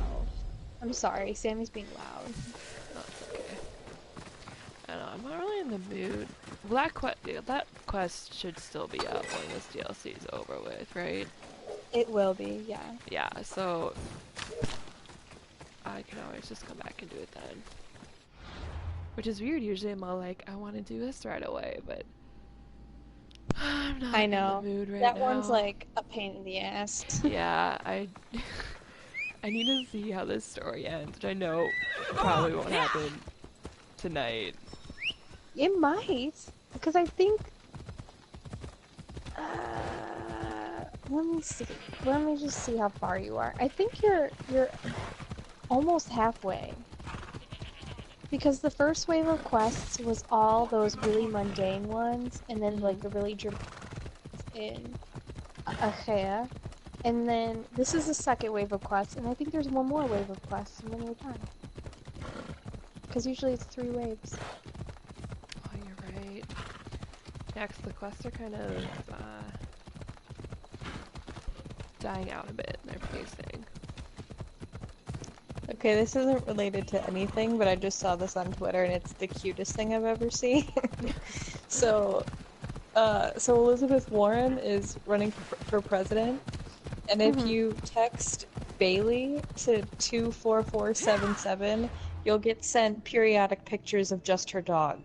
I'm sorry, Sammy's being loud. That's okay. I don't know, I'm not really in the mood. Well, that quest should still be up when this DLC is over with, right? It will be, yeah. Yeah, so I can always just come back and do it then. Which is weird, usually I'm all like, I want to do this right away, but I'm not I know. in the mood right that now. one's like a pain in the ass. Yeah, I need to see how this story ends, which I know probably won't happen tonight. It might, because I think. Let me see. Let me just see how far you are. I think you're almost halfway. Because the first wave of quests was all those really mundane ones, and then like the really in Achea. And then this is the second wave of quests, and I think there's one more wave of quests, and then you're done. Because usually it's 3 waves. Oh, you're right. Yeah, 'cause the quests are kind of dying out a bit in their pacing. Okay, this isn't related to anything, but I just saw this on Twitter, and it's the cutest thing I've ever seen. So Elizabeth Warren is running for president, and if you text Bailey to 24477, you'll get sent periodic pictures of just her dog.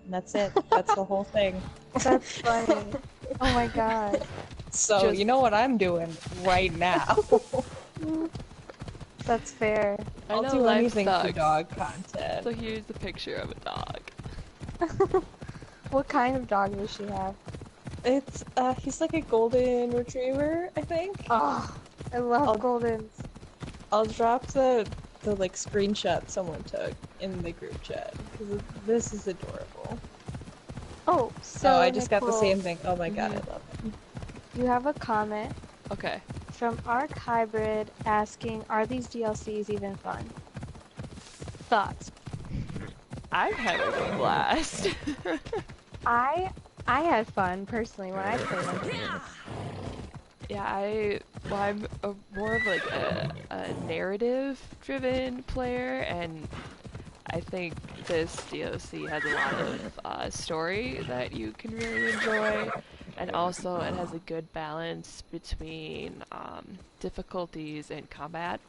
And that's it. That's the whole thing. That's funny. Oh my god. So you know what I'm doing right now. That's fair. I'll know do life anything for sucks. dog content. So here's a picture of a dog. What kind of dog does she have? It's he's like a golden retriever, I think. Oh, I love Goldens. I'll drop the like screenshot someone took in the group chat because this is adorable. Oh, so I just got the Nicole, same thing. Oh my god, I love it. You have a comment Okay. from Arc Hybrid asking, "Are these DLCs even fun?" Thoughts? I'm having a blast. I had fun personally when I played them. Yeah, I'm more of like a narrative-driven player, and I think this DLC has a lot of story that you can really enjoy, and also it has a good balance between difficulties and combat.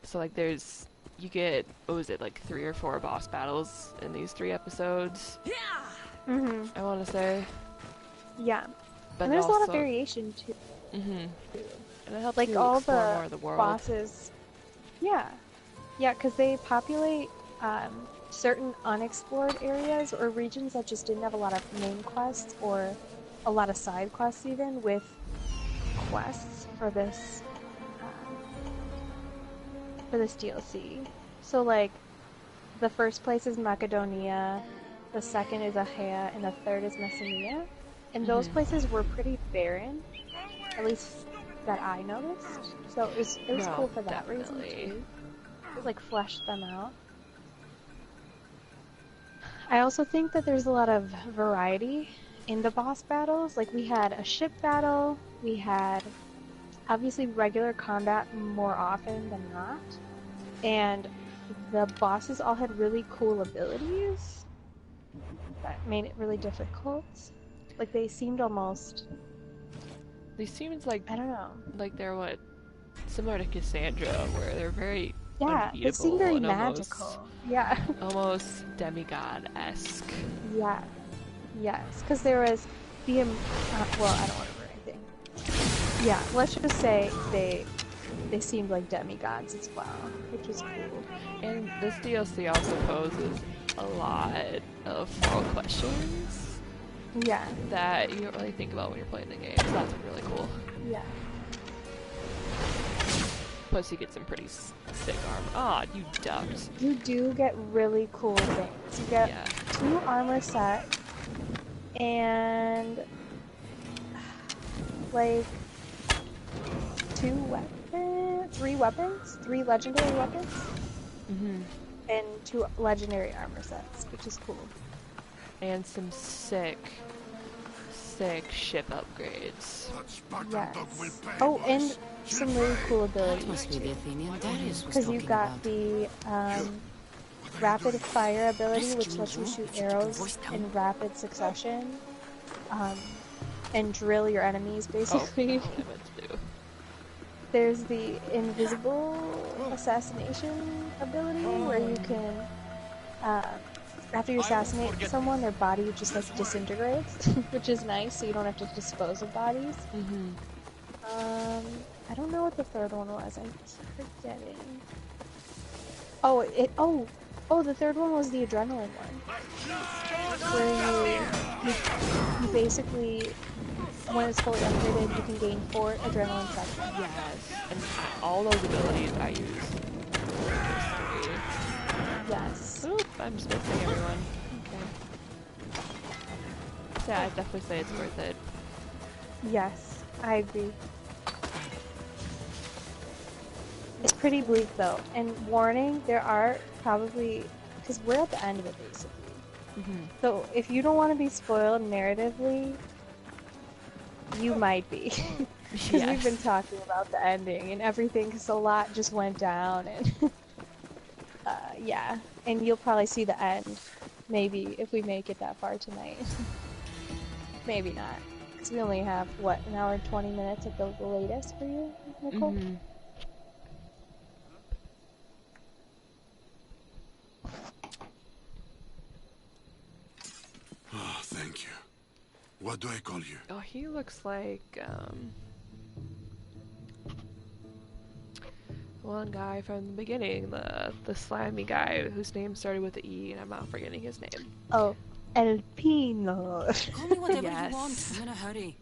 So like you get, what was it, like 3 or 4 boss battles in these 3 episodes, Mm-hmm. I want to say. Yeah. But And it there's a lot of also, variation too. and it helps Like you all explore the more of the world. bosses. Yeah. Yeah, because they populate certain unexplored areas or regions that just didn't have a lot of main quests or a lot of side quests even with quests for this DLC. So like the first place is Macedonia, the second is Achaea, and the third is Messenia. And those places were pretty barren, at least that I noticed. So it was cool No, for that reason definitely. too. It like fleshed them out. I also think that there's a lot of variety in the boss battles. Like we had a ship battle, we had obviously regular combat more often than not, and the bosses all had really cool abilities that made it really difficult. Like they seemed almost, These seems like I don't know. they're what, similar to Cassandra, where they're very Yeah, they seem unbeatable very and magical. Yeah. almost demigod-esque. Yeah. Yes, because there was well, I don't want to ruin anything. Yeah, let's just say they seemed like demigods as well, which was cool. And this DLC also poses a lot of moral questions Yeah, that you don't really think about when you're playing the game, so that's really cool. yeah. Plus you get some pretty sick armor. Ah, you ducked. You do get really cool things. You get Yeah. 2 armor sets and like 3 weapons, 3 legendary weapons, and 2 legendary armor sets, which is cool. And some sick ship upgrades. That Spartan Yes. dog will pay, Oh, boys. and some really cool That abilities must be the too. Athenian Darius was Because you talking got about. the rapid fire ability, which lets you shoot arrows in rapid succession, and drill your enemies, basically. Oh, what I meant to do. There's the invisible assassination ability, where you can, after you assassinate someone, their body just like disintegrates, which is nice, so you don't have to dispose of bodies. I don't know what the third one was. I'm forgetting. Oh, the third one was the adrenaline one, where you basically, when it's fully upgraded, you can gain 4 adrenaline seconds. Yes, and all those abilities I use. Yes. Oop, I'm just missing everyone. Okay. So yeah, I'd definitely say it's worth it. Yes, I agree. It's pretty bleak though, and warning, there are probably, because we're at the end of it basically. So if you don't want to be spoiled narratively, you might be. Because we've been talking about the ending and everything, because a lot just went down, and yeah, and you'll probably see the end, maybe, if we make it that far tonight. Maybe not, because we only have, what, an hour and 20 minutes at the latest for you, Nicole? Oh, thank you. What do I call you? Oh, he looks like, one guy from the beginning, the slimy guy whose name started with an E, and I'm not forgetting his name. Oh, El Pino. Call me whatever Yes. you want. I'm in a hurry.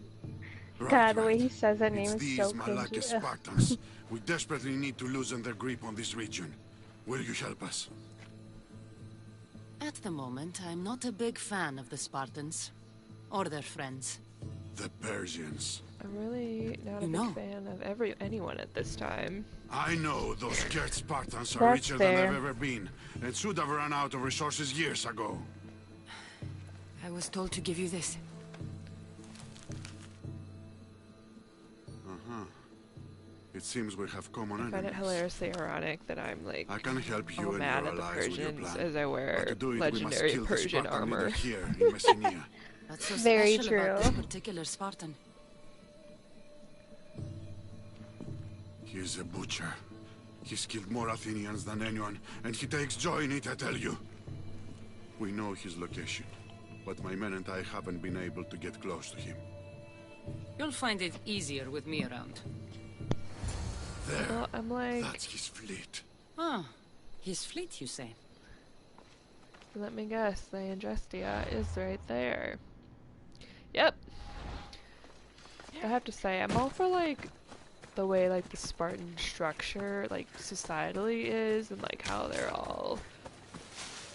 God, the way he says that name It's is these so Malaki cringy. Spartans. We desperately need to loosen their grip on this region. Will you help us? At the moment, I'm not a big fan of the Spartans. Or their friends. The Persians. I'm really not a You know. big fan of anyone at this time. I know those scared Spartans are That's richer fair. than I've ever been, and should have run out of resources years ago. I was told to give you this. Uh-huh. It seems we have common I find it enemies. hilariously ironic that I'm like I can help you all and mad your at the allies with your Persians plan. as I But wear to do it, we must legendary kill the Persian Spartan leader armor. here in Messenia. That's so Very special about this true. particular Spartan. He is a butcher. He's killed more Athenians than anyone, and he takes joy in it, I tell you. We know his location, but my men and I haven't been able to get close to him. You'll find it easier with me around. There. Well, I'm like, That's his fleet. Ah, his fleet, you say? let me guess, the Andrestia is right there. Yep. I have to say, I'm all for like the way like the Spartan structure, like societally is, and like how they're all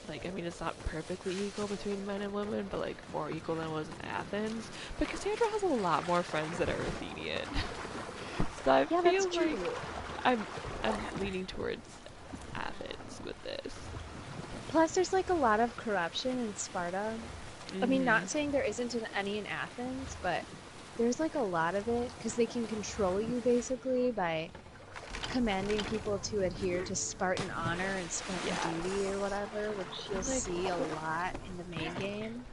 like, I mean, it's not perfectly equal between men and women, but like more equal than it was in Athens. But Cassandra has a lot more friends that are Athenian. So I Yeah, feel that's like true. I'm leaning towards Athens with this. Plus, there's like a lot of corruption in Sparta. I mean, Mhm. not saying there isn't any in Athens, but there's like a lot of it because they can control you basically by commanding people to adhere to Spartan honor and Spartan duty or whatever, which you'll Like- see a lot in the main game.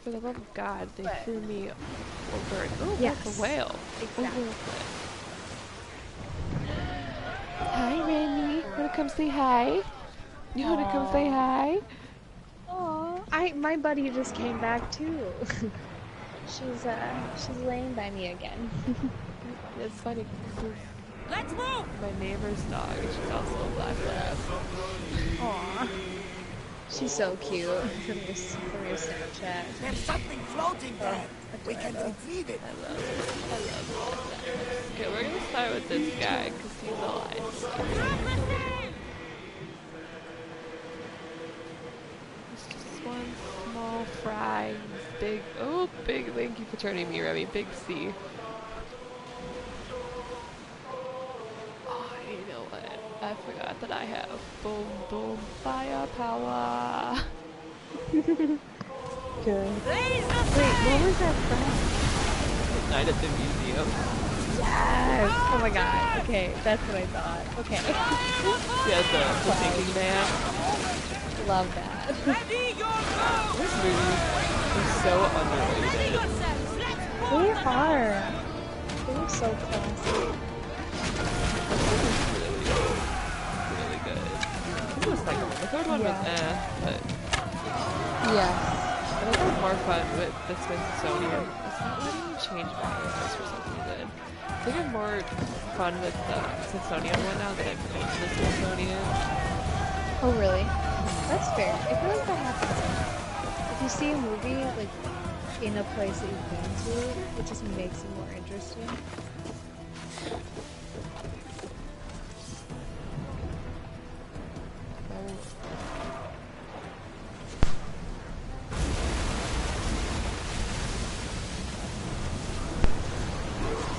For the love of God, they But- threw me over it. Oh, Yes, that's a whale. exactly. Over it. Hi, Remy. Wanna come say hi? You wanna come say hi? Aw, my buddy just came back too. she's laying by me again. It's funny. 'Cause Let's move! my neighbor's dog, and she's also a black lab. Aw, she's so cute from your Snapchat. There's something floating there. We can adorable. retrieve it. I love black labs. Okay, we're gonna start with this guy because he's alive. It's just one small fry. He's big. Oh, big. Thank you for turning me, Remy. Big C. Oh, you know what? I forgot that I have boom boom firepower. Good. Wait, what was that from? Night at the museum. Yes! Oh my god. Okay, that's what I thought. Okay. Yeah, the thinking man. Love that. This movie is so underrated. They are. They were so classy. Really good. This was the second one. The third one was but Yes. I think I had more fun with the Smithsonian. It's not letting me change my eyes for some reason. I think I had more fun with the Smithsonian one now that I've been to the Smithsonian. Oh, really? That's fair. I feel like that happens. If you see a movie, like, in a place that you've been to, it just makes it more interesting.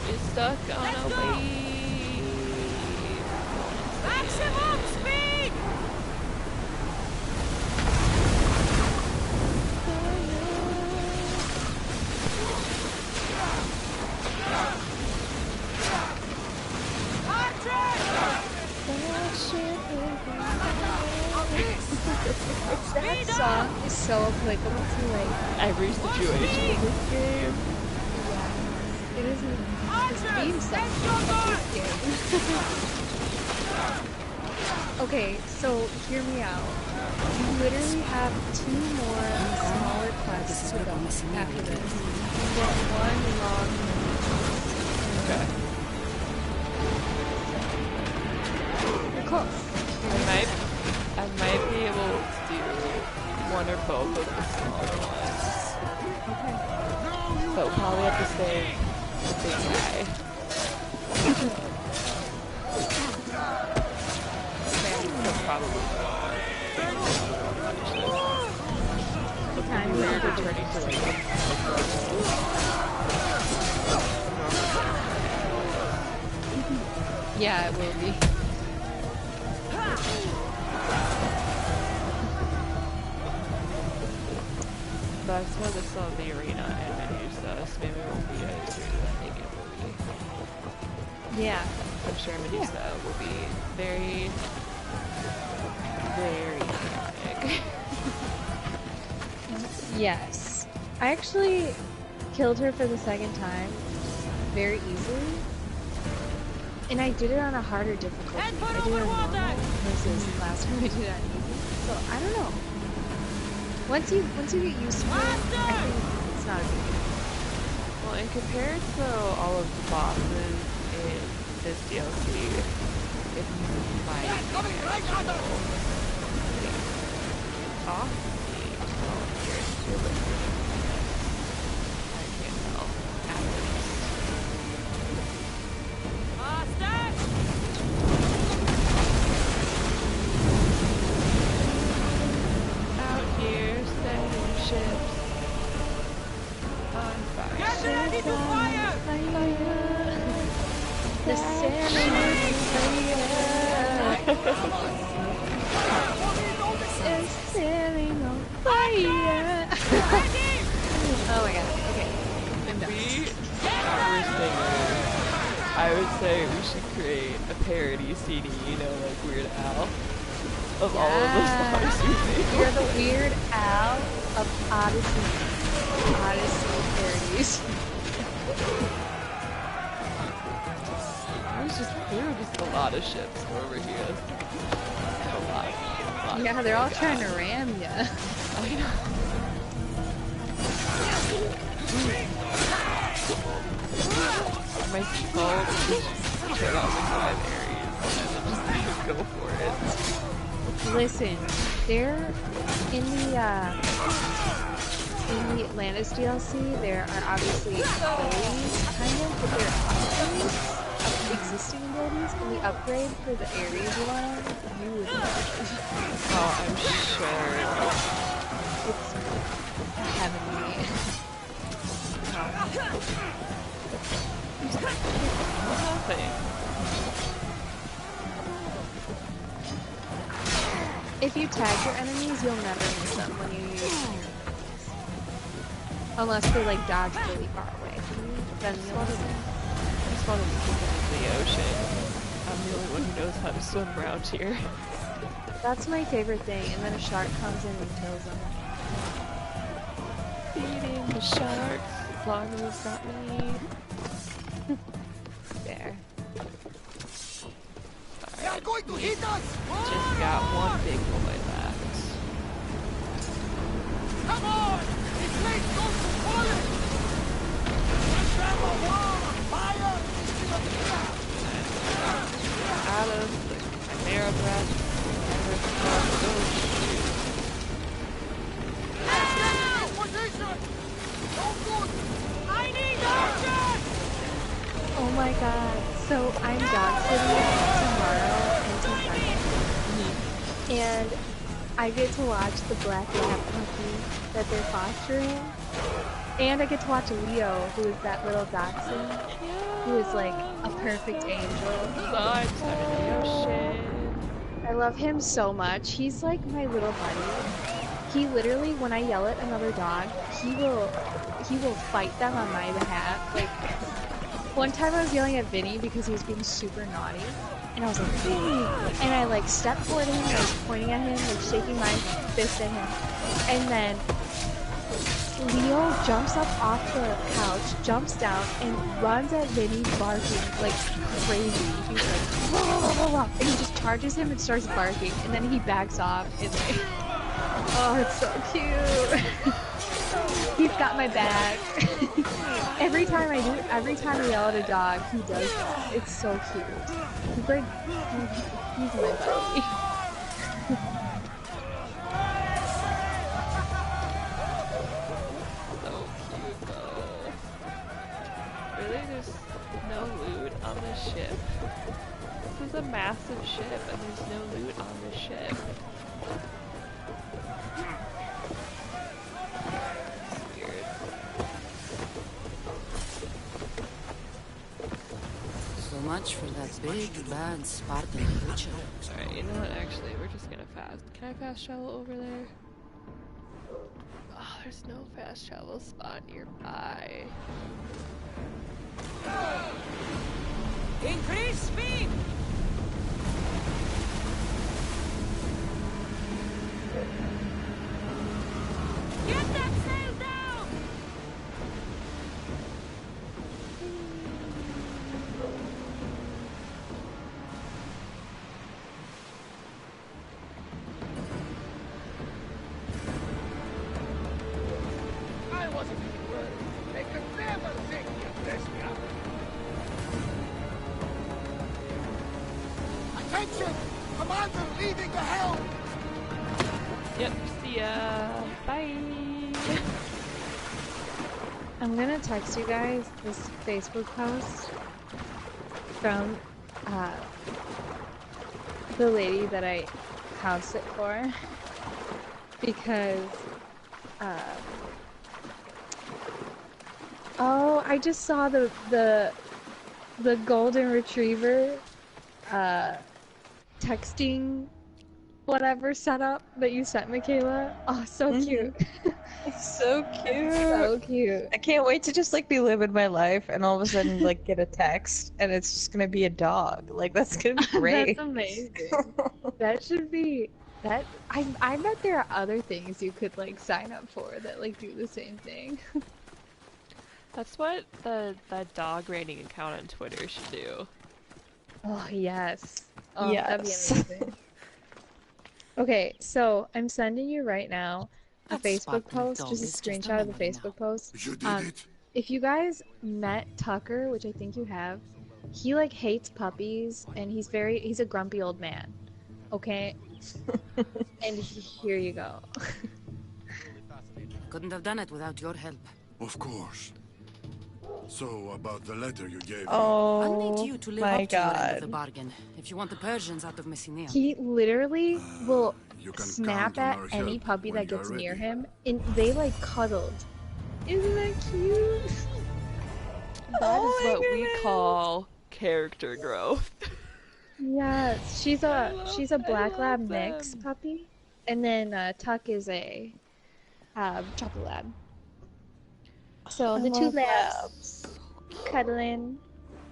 It's stuck on a wave. Maximum speed! That song is so applicable to, like, Every situation in this game. it is the theme song of this game. Okay, so hear me out. You literally have 2 more smaller quests to go after this. You get 1 long Okay. You're close. I might be able to do one or both of the smaller ones. Okay. But we'll probably have to save the big guy. So probably What time is we're it? returning to like Yeah, it will be. but I suppose I still have the arena and menus though, so maybe it won't be as great as I think it will be. Yeah. I'm sure Medusa will be very, very chaotic. Yes. I actually killed her for the second time very easily. And I did it on a harder difficulty. I did it on normal versus last time I did it on easy. So I don't know. Once you get used to it, I think it's not a big deal. Well, and compared to all of the bosses in this DLC, it might be actual off me. Oh, here's your list. I can't tell. At least. Out here, sailing ships on fire. Get ready to fire! The sailing is sailing on fire. Oh my god. Okay. I'm done. We were singers. I would say we should create a parody CD, you know, like Weird Al, of all of the songs we made. You're the Weird Al of Odyssey parodies. There were just a lot of ships over here. A lot. Yeah, they're all trying to ram ya. I know. My skull just turn on the primaries and then just go for it. Listen, they're in the Atlantis DLC. There are obviously abilities, kind of, but they're upgrades of existing abilities. And the upgrade for the Ares one, you would love. Oh, I'm sure. It's heavenly. Nothing. If you tag your enemies, you'll never miss them when you use enemies. Unless they like dodge really far away from you, then you'll miss them. I just want to be taken into the ocean. I'm the only one who knows how to swim around here. That's my favorite thing, and then a shark comes in and kills them. Feeding the sharks, as long as it's not me. There. They are going to hit us! Just got one big boy left. Come on! This place goes to falling! Fire! Out of the Chimera breath, never thought those shoes. Position! Don't good! I need action! Oh my god. So I'm dog sitting tomorrow and tonight. And I get to watch the black lab puppy that they're fostering. And I get to watch Leo, who is that little dachshund, who is like a perfect angel. I love him so much. He's like my little buddy. He literally, when I yell at another dog, he will fight them on my behalf. Like, one time I was yelling at Vinny because he was being super naughty, and I was like, Vinny! And I like stepped toward him, and I was pointing at him, like shaking my fist at him, and then Leo jumps up off the couch, jumps down, and runs at Vinny barking like crazy. He's like, wah, wah, wah, wah, and he just charges him and starts barking, and then he backs off, and like, oh, it's so cute. He's got my back. Every time I yell at a dog, he does that. It's so cute. He's like, he's my buddy. So cute though. Really, there's no loot on this ship. This is a massive ship and there's no loot on this ship. So much for that big, bad Spartan butcher. Alright, you know what, actually, we're just gonna fast. Can I fast travel over there? Oh, there's no fast travel spot nearby. Increase speed! Get that sail down! I wasn't even worried. They could never take me of this guy. Attention! Commander leaving the helm! Yep, see ya. Bye. I'm gonna text you guys this Facebook post from the lady that I house sit for because oh, I just saw the golden retriever texting whatever setup that you sent, Michaela. Oh, so cute. It's so cute. So cute. I can't wait to just like be living my life and all of a sudden like get a text and it's just gonna be a dog. Like that's gonna be great. That's amazing. That should be that. I bet there are other things you could like sign up for that like do the same thing. That's what that dog rating account on Twitter should do. Oh yes. Oh, that'd be Yes. amazing. Okay, so I'm sending you right now a That Facebook Spartan post, dog just a is just a screenshot of the memory now. Facebook post. You did it. If you guys met Tucker, which I think you have, he like hates puppies and he's a grumpy old man. Okay? And here you go. Couldn't have done it without your help. Of course. So, about the letter you gave me. I'll need Oh you to live my up to your end of the god. bargain if you want the Persians out of Messina. He literally will You can snap count on at our any help puppy when that you're gets near ready. him, and they like cuddled. Isn't that cute? That Oh is my what we goodness. call character growth. Yes, she's I a black lab love mix them. puppy, and then Tuck is a chocolate lab. So I the two love labs cuddling.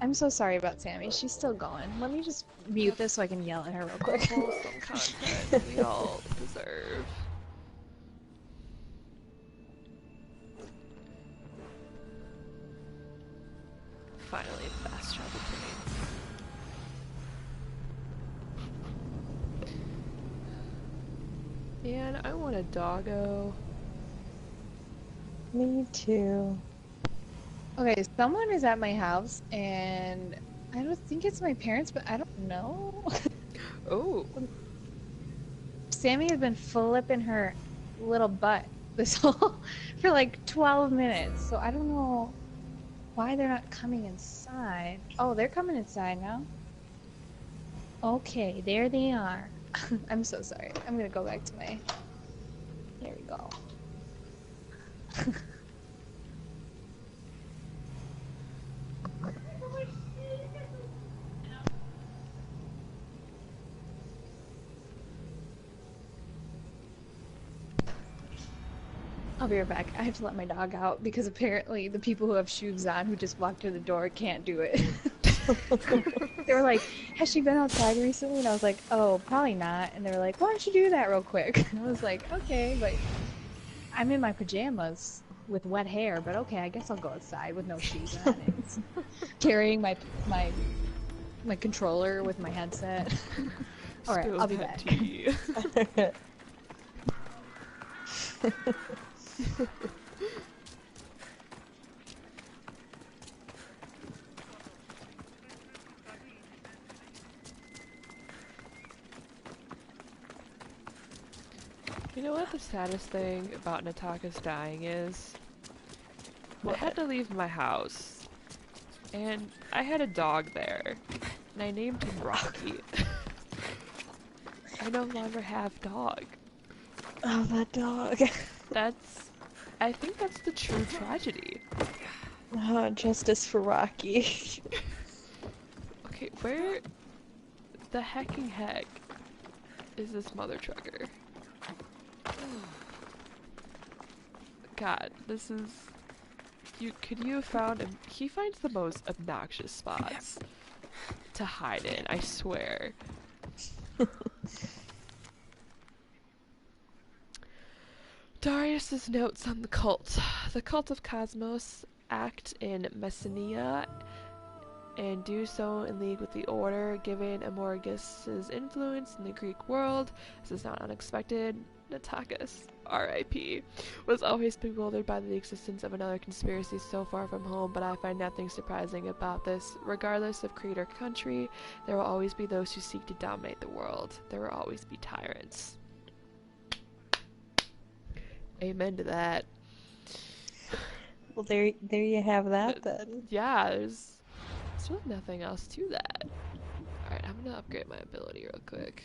I'm so sorry about Sammy. She's still going. Let me just mute this so I can yell at her real quick. Wholesome content we all deserve. Finally, fast travel train. Man, I want a doggo. Me too. Okay, someone is at my house, and I don't think it's my parents, but I don't know. Oh, Sammy has been flipping her little butt this whole for like 12 minutes, so I don't know why they're not coming inside. Oh, they're coming inside now. Okay, there they are. I'm so sorry. I'm gonna go back to my. There we go. I'll be right back. I have to let my dog out because apparently the people who have shoes on who just walked through the door can't do it. They were like, "Has she been outside recently?" And I was like, "Oh, probably not." And they were like, "Why don't you do that real quick?" And I was like, "Okay, but I'm in my pajamas with wet hair, but okay, I guess I'll go outside with no shoes on and carrying my controller with my headset." All right, spill I'll be that back. tea. You know what the saddest thing about Nataka's dying is? I had to leave my house, and I had a dog there, and I named him Rocky. I no longer have dog. Oh, that dog. I think that's the true tragedy. Oh, justice for Rocky. Okay, where the hecking heck is this mother trucker? God, this is... Could you have found him? He finds the most obnoxious spots. to hide in, I swear. Darius's notes on the cult. The cult of Cosmos act in Messenia and do so in league with the Order. Given Amorgus's influence in the Greek world, this is not unexpected. Natakas, R.I.P., was always bewildered by the existence of another conspiracy so far from home, but I find nothing surprising about this. Regardless of creed or country, there will always be those who seek to dominate the world. There will always be tyrants. Amen to that. Well, there you have that then. Yeah, there's really nothing else to that. Alright, I'm gonna upgrade my ability real quick.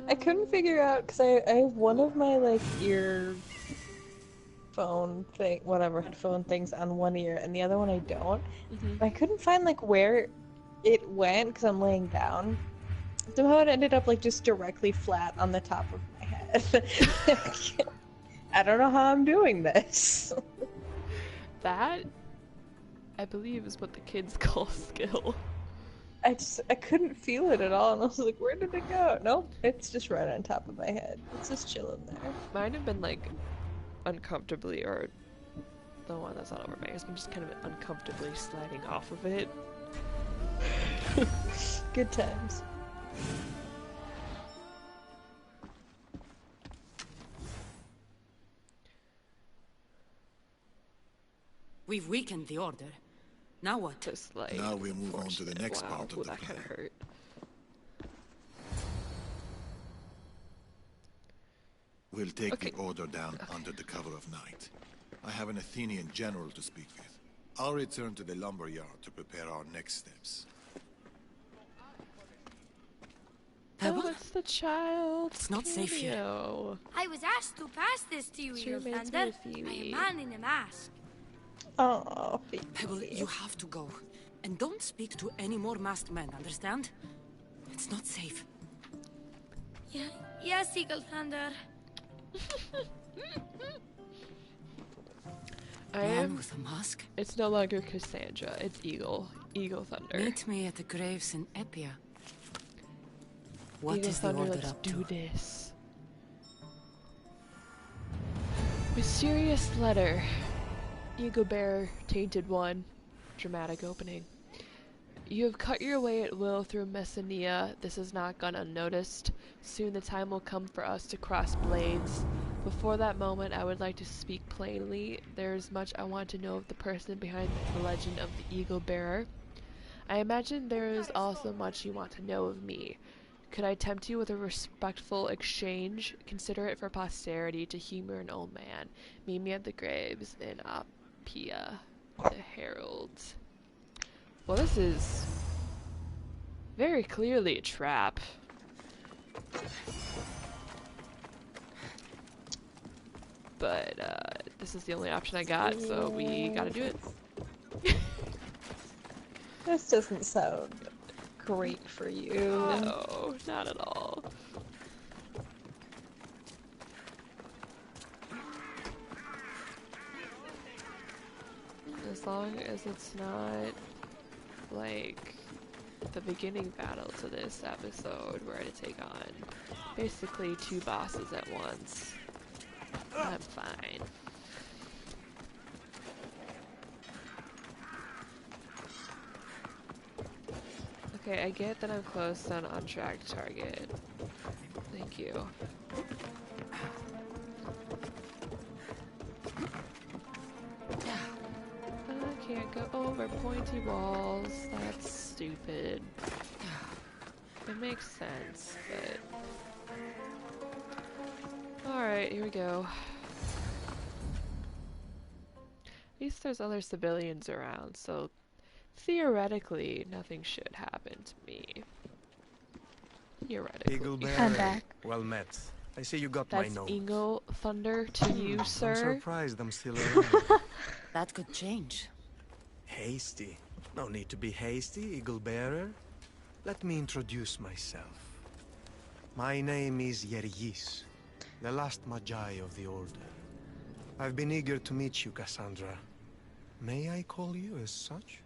I couldn't figure out, because I have one of my, like, headphone things on one ear, and the other one I don't. I couldn't find, like, where it went, because I'm laying down. Somehow it ended up, like, just directly flat on the top of my head. I don't know how I'm doing this. That, I believe, is what the kids call skill. I couldn't feel it at all, and I was like, where did it go? Nope, it's just right on top of my head. It's just chilling there. Mine have been, like, uncomfortably, or the one that's not over my ears, been just kind of uncomfortably sliding off of it. Good times. We've weakened the Order. Now what? Just like Now we move on to the next part of the that kind plan. of hurt. We'll take Okay. the Order down under the cover of night. I have an Athenian general to speak with. I'll return to the lumberyard to prepare our next steps. Oh, it's the child. It's not safe here. cameo. I was asked to pass this to you, Sure Eagle reminds me Thunder. of Phoebe. A man in a mask. Oh, Pebble, you have to go. And don't speak to any more masked men, understand? It's not safe. Yeah. Yes, Eagle Thunder. Man with a mask? It's no longer Cassandra. It's Eagle. Eagle Thunder. Meet me at the graves in Epia. What Eagle is the Thunder, Order let's up do to? this. Mysterious letter. Eagle Bearer, Tainted One. Dramatic opening. You have cut your way at will through Messenia. This has not gone unnoticed. Soon the time will come for us to cross blades. Before that moment, I would like to speak plainly. There is much I want to know of the person behind the legend of the Eagle Bearer. I imagine there is also much you want to know of me. Could I tempt you with a respectful exchange? Consider it for posterity to humor an old man. Meet me at the graves in Apia, the Herald. Well, this is very clearly a trap. But, this is the only option I got, so we gotta do it. This doesn't sound great for you. No, not at all. As long as it's not, like, the beginning battle to this episode where I had to take on basically 2 bosses at once, I'm fine. Okay, I get that I'm close to an on-track target. Thank you. I can't go over pointy walls. That's stupid. It makes sense, but... Alright, here we go. At least there's other civilians around, so theoretically, nothing should happen to me. Theoretically. Eagle Bearer. I'm back. Well met. I see you got That's my note. Eagle Thunder to you, I'm sir. surprised I'm still around. That could change. Hasty. No need to be hasty, Eagle Bearer. Let me introduce myself. My name is Yergis, the last Magi of the Order. I've been eager to meet you, Cassandra. May I call you as such?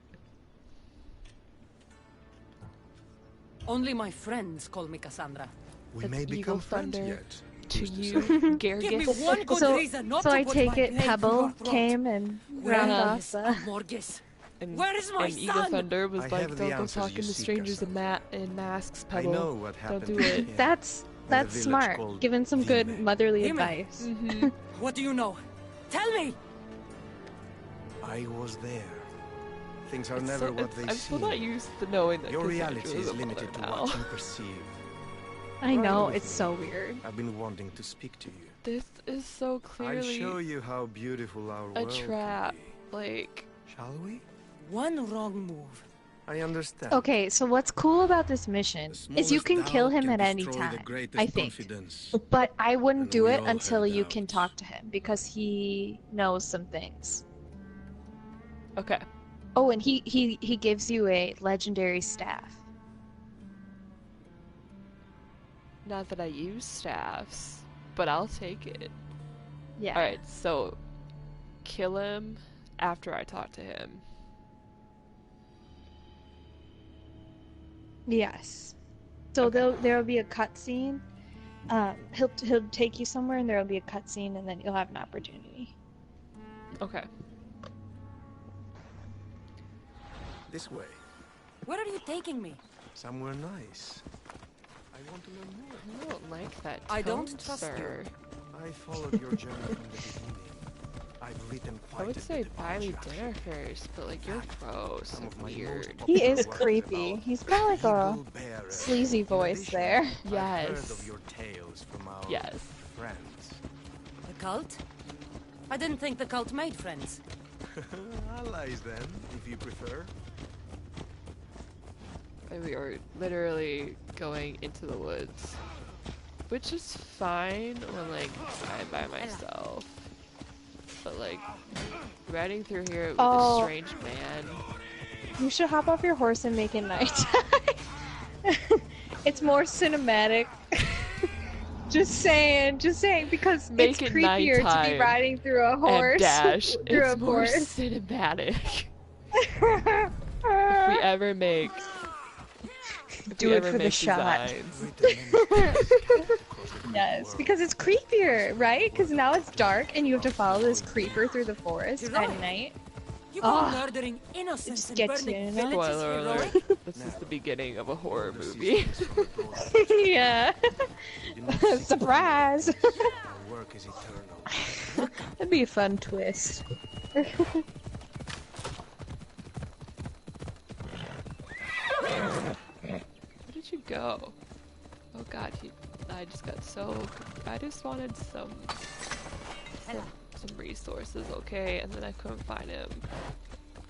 Only my friends call me Cassandra. We That's may Eagle become friends Thunder yet. to Who's to you, say? Give me Gargus. one good So, reason not so to I put take my it blade through Pebble your throat. came and Where round off is the... Amorges? And, Where is my and Eagle son? Thunder was I like, have the don't go answers talking you to seek, strangers in, Cassandra. in masks, I Pebble. know what Don't happened. do it. here That's in the village smart. called Giving some good Vime. motherly Hime. advice. Mm-hmm. What do you know? Tell me! I was there. Things are It's never so- what it's- they I'm seem. still not used to knowing that Your Cassandra reality is is a limited to mother now. what you perceive. I Ride know, with it's me. so weird. I've been wanting to speak to you. This is so I'll show clearly you how beautiful our a world trap. can Like, be. Shall we? One wrong move. I understand. Okay, so what's cool about this mission The is you smallest can kill doubt him can at any destroy the time, greatest I think. confidence. But I wouldn't And do we it all until have you can doubts. talk to him, because he knows some things. okay. Oh, and he gives you a legendary staff. Not that I use staffs, but I'll take it. Yeah. Alright, so kill him after I talk to him. Yes. So Okay. there'll be a cutscene. He'll take you somewhere, and there'll be a cutscene, and then you'll have an opportunity. Okay. This way. Where are you taking me? Somewhere nice. I want to learn more. I don't like that I don't tone, trust sir. I followed your journey from the beginning. I've written quite I would a say bit buy about me you, dinner actually. first, but like you're gross Some and of my weird. most He popular is works creepy. about He's got like a Eagle Bearer. sleazy In voice addition, there. I've heard Yes. of your tales from our Yes. friends. The cult? I didn't think the cult made friends. Allies then, if you prefer. And we are literally going into the woods. Which is fine when like I'm by myself. But like riding through here with Oh. a strange man. You should hop off your horse and make it nighttime. It's more cinematic. Just saying, because Make it's it creepier to nighttime be riding through a And horse. dash. through It's a more forest. cinematic. If we ever make Do we it ever for the make shot. designs. Yes, because it's creepier, right? Because now it's dark and you have to follow this creeper through the forest You're at right. night. You go Ah. murdering innocents just and gets burning you, you know? villages Spoiler heroic. alert. This is the beginning of a horror movie. Yeah. Surprise! Our work is eternal. That'd be a fun twist. Where did you go? Oh god, I just got so... I just wanted some resources, okay? And then I couldn't find him.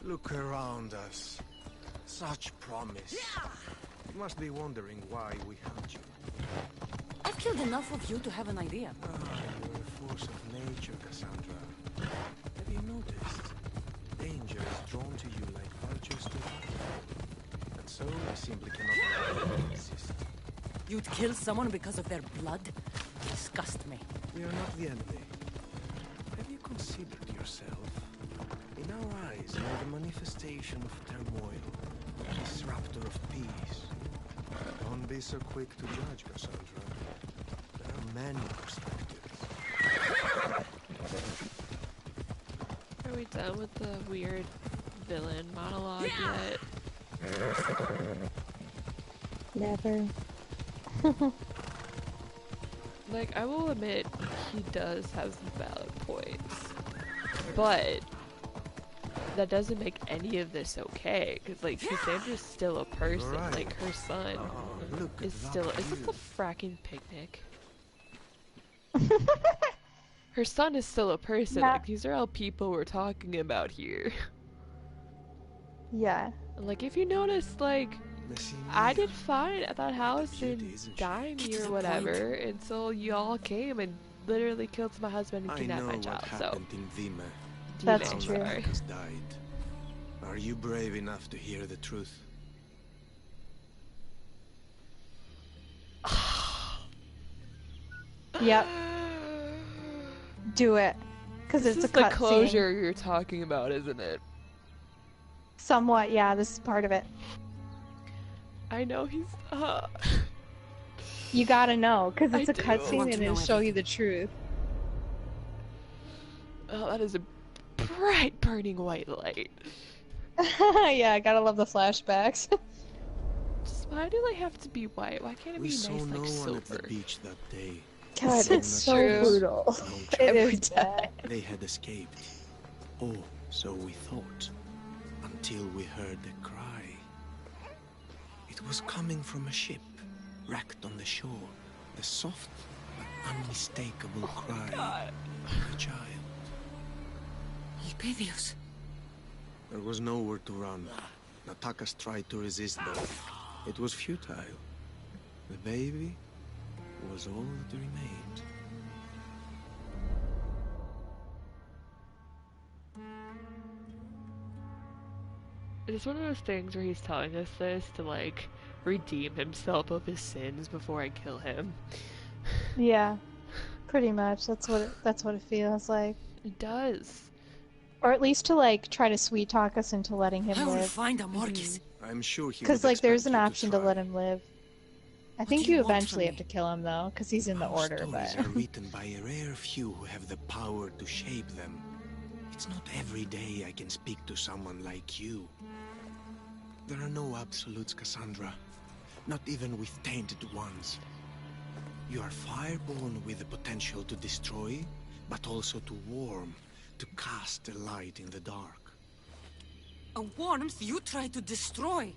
Look around us. Such promise. You must be wondering why we hunt you. I've killed enough of you to have an idea. Ah, you're a force of nature, Cassandra. Have you noticed? Danger is drawn to you like vultures to water. And so we simply cannot let it exist. You'd kill someone because of their blood? Disgust me. We are not the enemy. Have you considered yourself? In our eyes, you are the manifestation of turmoil, a disruptor of peace. Don't be so quick to judge, Cassandra. There are many perspectives. Are we done with the weird villain monologue yet? Never. Like, I will admit, he does have some valid points. But that doesn't make any of this okay. Because, like, Cassandra's still a person. Right. Like, her son Oh, look is at still... that Is this view. a fracking picnic? Her son is still a person. Yeah. Like, these are all people we're talking about here. Yeah. And, like, if you notice, like, I did fine at that house in Dimey or whatever until y'all came and literally killed my husband and I kidnapped know my what child. So, happened in Vime. That's Demon, true. sorry. Has died. Are you brave enough to hear the truth? Yep. Do it. Because This it's is a the cutscene. closure you're talking about, isn't it? Somewhat, yeah, this is part of it. I know he's. You gotta know, because it's I a do. I cutscene want to and it'll know show you everything. the truth. Oh, that is a bright, burning white light. Yeah, I gotta love the flashbacks. Just why do they have to be white? Why can't it We be saw nice no like one at the silver? beach that day. God, No it's so true. brutal. No It child. Every is time. bad. They had escaped. Oh, so we thought. Until we heard a cry. It was coming from a ship, wrecked on the shore. The soft but unmistakable cry of a child. Elpidios. There was nowhere to run. Natakas tried to resist them. It was futile. The baby was all that remained. It's one of those things where he's telling us this to like redeem himself of his sins before I kill him. Yeah, pretty much. That's what it feels like. It does. Or at least to like try to sweet talk us into letting him I will live. find Amorges. I'm sure he Because would like there's expect an you option to try. let him live. I What think do you you want from eventually have me? to kill him though, because he's in the Our order. stories But are written by a rare few who have the power to shape them. It's not every day I can speak to someone like you. There are no absolutes, Cassandra. Not even with tainted ones. You are fireborn with the potential to destroy, but also to warm, to cast a light in the dark. A warmth you try to destroy.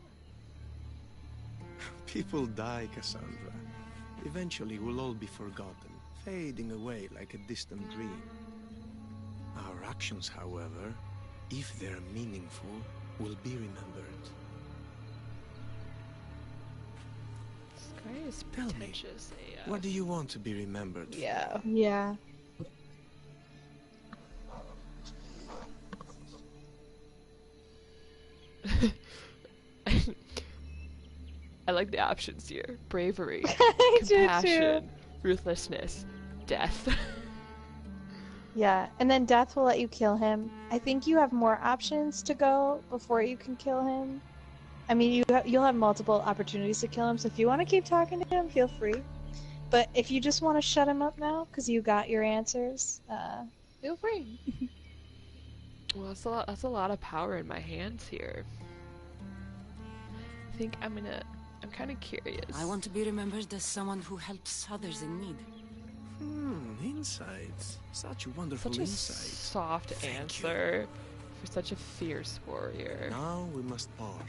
People die, Cassandra. Eventually we'll all be forgotten, fading away like a distant dream. Our actions, however, if they're meaningful, will be remembered. This guy is Tell me, pretentious AF. What do you want to be remembered for? Yeah. yeah. I like the options here. Bravery, I do too. compassion, ruthlessness, death. Yeah, and then death will let you kill him. I think you have more options to go before you can kill him. I mean, you'll have multiple opportunities to kill him, so if you want to keep talking to him, feel free. But if you just want to shut him up now, because you got your answers, feel free. Well, that's a lot of power in my hands here. I think I'm kind of curious. I want to be remembered as someone who helps others in need. Insights. Such wonderful Such a insight. soft Thank you. answer for such a fierce warrior. Now we must part.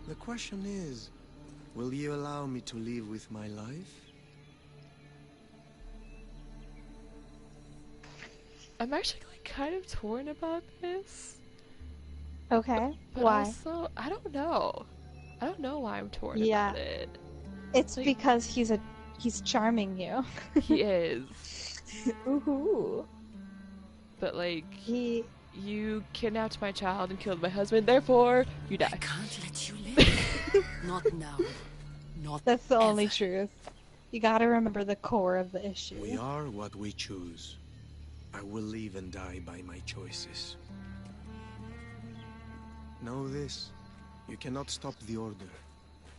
The question is, will you allow me to live with my life? I'm actually like kind of torn about this. Okay, But why? also, I don't know. I don't know why I'm torn Yeah. about it. It's like- because he's charming you. He is. Ooh. But like, He you kidnapped my child and killed my husband, therefore, you I die. can't let you live. Not now. Not That's the only ever. truth. You gotta remember the core of the issue. We are what we choose. I will live and die by my choices. Know this. You cannot stop the order.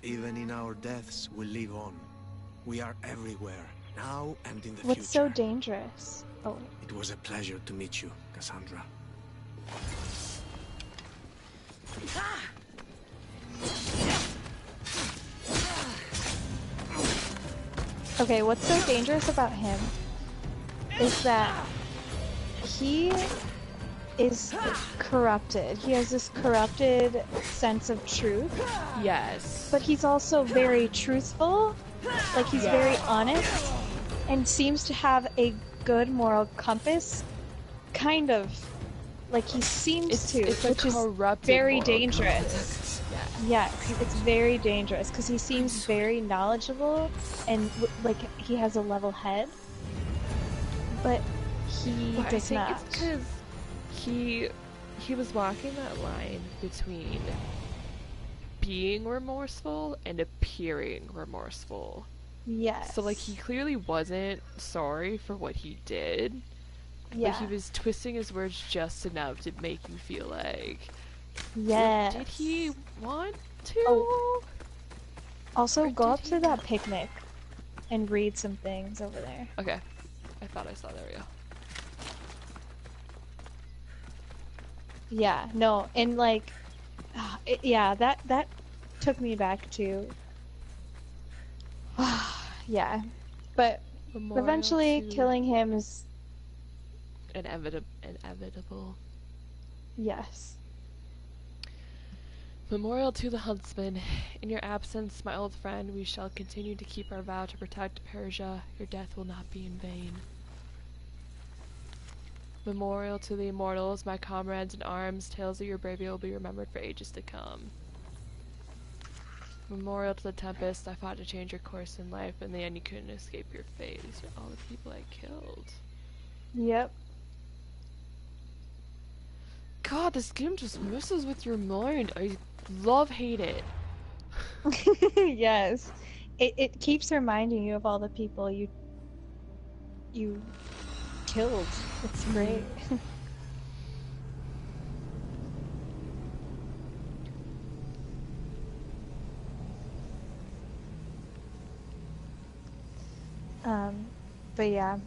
Even in our deaths, we live on. We are everywhere, now and in the future. What's so dangerous? Oh, It was a pleasure to meet you, Cassandra. okay, what's so dangerous about him is that he is corrupted. He has this corrupted sense of truth, Yes. but he's also very truthful. Like, he's very honest and seems to have a good moral compass. Kind of. Like, he seems to, it's a which is corrupted very moral dangerous. Yeah. Yes, it's very dangerous because he seems very knowledgeable and like he has a level head, but he But I does think not. it's because he was walking that line between being remorseful and appearing remorseful. Yes. So like he clearly wasn't sorry for what he did, yeah. but he was twisting his words just enough to make you feel like, Yes. did he want to? Oh. Also, Or go did up he to that not? picnic and read some things over there. Okay. I thought I saw. There we go. Yeah, no, and like, yeah, that took me back to, yeah, but Memorial eventually to killing him is, inevitable. yes. Memorial to the huntsman. In your absence, my old friend, we shall continue to keep our vow to protect Persia. Your death will not be in vain. Memorial to the immortals, my comrades in arms. Tales of your bravery will be remembered for ages to come. Memorial to the Tempest, I fought to change your course in life, but in the end you couldn't escape your fate. These are all the people I killed. Yep. God, this game just messes with your mind. I hate it. Yes. It keeps reminding you of all the people you killed. It's great. But yeah.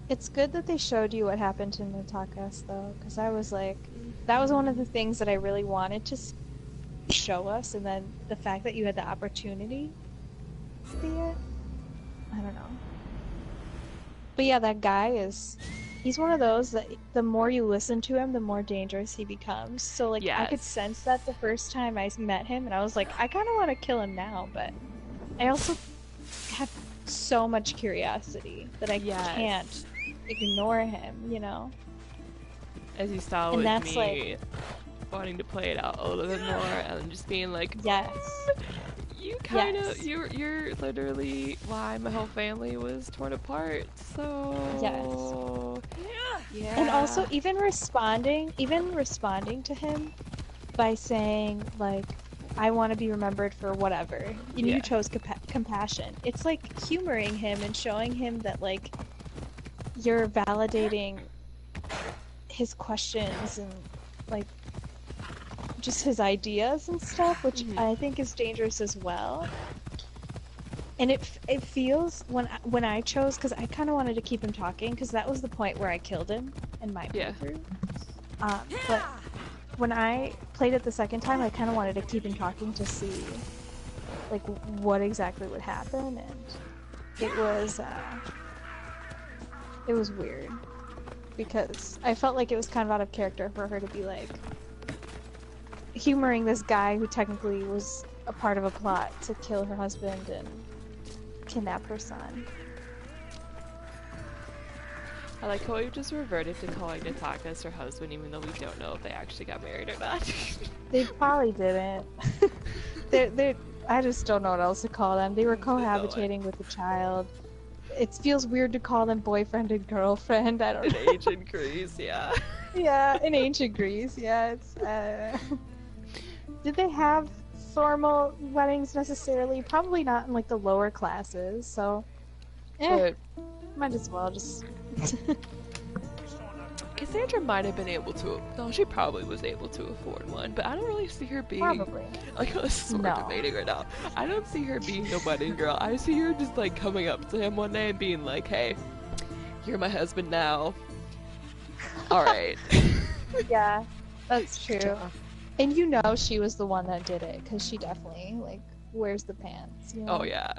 It's good that they showed you what happened to Natakas, though, because I was like, that was one of the things that I really wanted to show us, and then the fact that you had the opportunity to see it, I don't know. But yeah, that guy he's one of those that the more you listen to him, the more dangerous he becomes. So like, I could Yes. sense that the first time I met him, and I was like, I kind of want to kill him now, but I also have so much curiosity that I can't ignore him, you know? As you saw And with that's me wanting to play it out a little bit more and then just being like, yes. You kind of, you're literally why my whole family was torn apart, so... Yeah. And also, even responding to him by saying, like, I want to be remembered for whatever. You chose compassion. It's like humoring him and showing him that, like, you're validating his questions and, like, just his ideas and stuff, which I think is dangerous as well. And it feels, when I chose, because I kind of wanted to keep him talking, because that was the point where I killed him in my playthrough. But when I played it the second time, I kind of wanted to keep him talking to see, like, what exactly would happen, and it was weird, because I felt like it was kind of out of character for her to be, like, humoring this guy who technically was a part of a plot to kill her husband and kidnap her son. I like how we just reverted to calling Natakas her husband, even though we don't know if they actually got married or not. They probably didn't. I just don't know what else to call them. They were cohabitating with the child. It feels weird to call them boyfriend and girlfriend. I don't know. In ancient Greece, yeah. Yeah, in ancient Greece, yeah. It's did they have formal weddings necessarily? Probably not in like the lower classes, so might as well just Cassandra might have been able to. No, she probably was able to afford one, but I don't really see her being. Probably. Like, this is what we're debating right now. I don't see her being a wedding girl. I see her just like coming up to him one day and being like, "Hey, you're my husband now." All right. Yeah, that's true. And you know she was the one that did it, because she definitely, like, wears the pants. You know? Oh, yeah.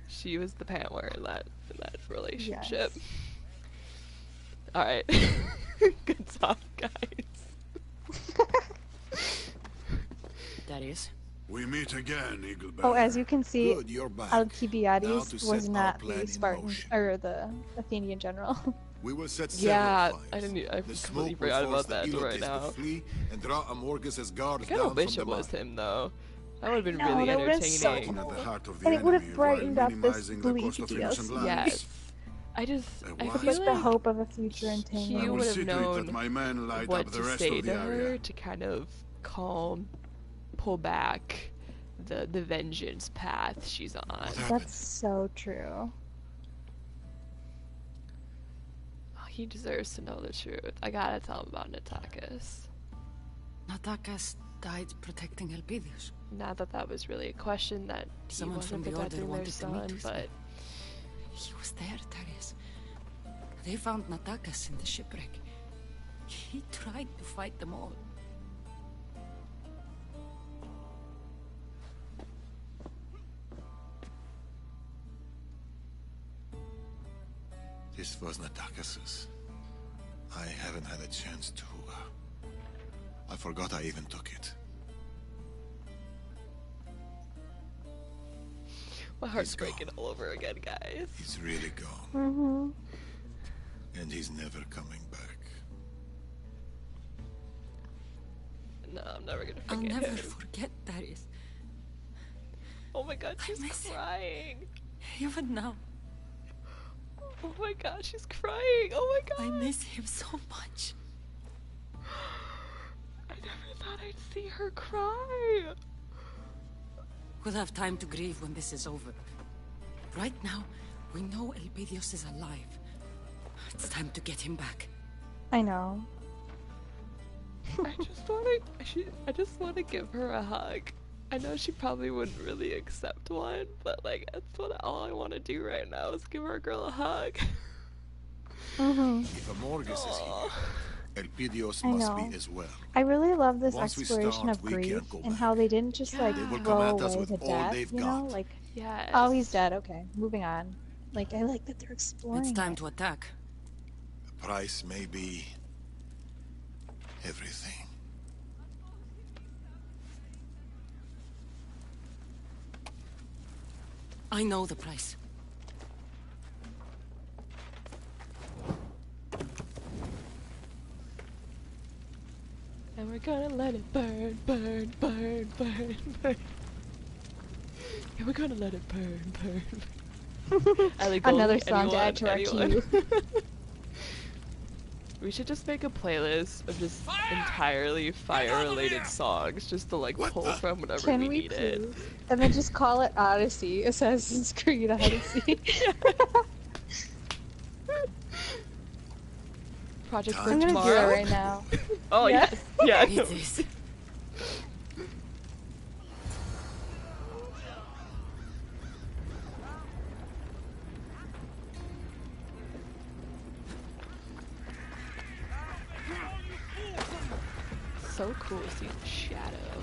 She was the pant wearer in that relationship. Yes. Alright. Good talk, guys. Darius? We meet again, Eaglebearer. Oh, as you can see, Good, you're back. Alcibiades was set not our plan the in Spartan, motion. or the Athenian general. We will set Yeah, several fires. I The completely smoke forgot will force about that the right Elotes now. to flee and draw Amorges' guards I kind down of wish from it the was mine. him, though. That would have been No, really that would've entertaining. so- At the heart of the And it would have enemy brightened while up this minimizing the bleak cost of DLC. innocent lives. Yes. I A feel wise the like hope of a future he entanglement. I will would see have to it known that my men light what up the to rest say of the to her area. to kind of pull back the vengeance path she's on. That's so true. Oh, he deserves to know the truth. I gotta tell him about Natakas. Natakas died protecting Elpidius. not that that was really a question, that he Someone from wasn't the Order protecting their wanted to meet son, with but me. He was there, Darius. They found Natakas in the shipwreck. He tried to fight them all. This was Natakas's. I haven't had a chance to. I forgot I even took it. my heart's He's breaking gone. all over again, guys. He's really gone. Mm-hmm. And he's never coming back. No, I'm never gonna I'll forget never him. forget Darius. Oh my god, she's miss him. crying. Even now, Oh my god, she's crying. Oh my I god. miss him so much. I never thought I'd see her cry. We'll have time to grieve when this is over. Right now, we know Elpidios is alive. It's time to get him back. I know. I just want to give her a hug. I know she probably wouldn't really accept one, but like all I want to do right now is give our girl a hug. Mm-hmm. If Amorgus is here, Elpidios I must know. be as well. I really love this Once we exploration start, of we grief can't go and back. how they didn't just like They will throw come at us away with the all death, they've you know? got. Like, Yes. oh, he's dead. Okay, moving on. Like, I like that they're exploring. It's time it. to attack. The price may be everything. I know the price. And we're gonna let it burn, burn, burn, burn, burn. And we're gonna let it burn, burn. Ellie Golding, Another song to add to our anyone? queue. We should just make a playlist of just entirely fire-related songs, just to like pull from whenever Can we we need it. please? And then just call it Odyssey, Assassin's Creed Odyssey. Project I'm for I'm gonna do tomorrow. it right now. Oh Yeah. yes, yeah. It is. So cool to see the shadow.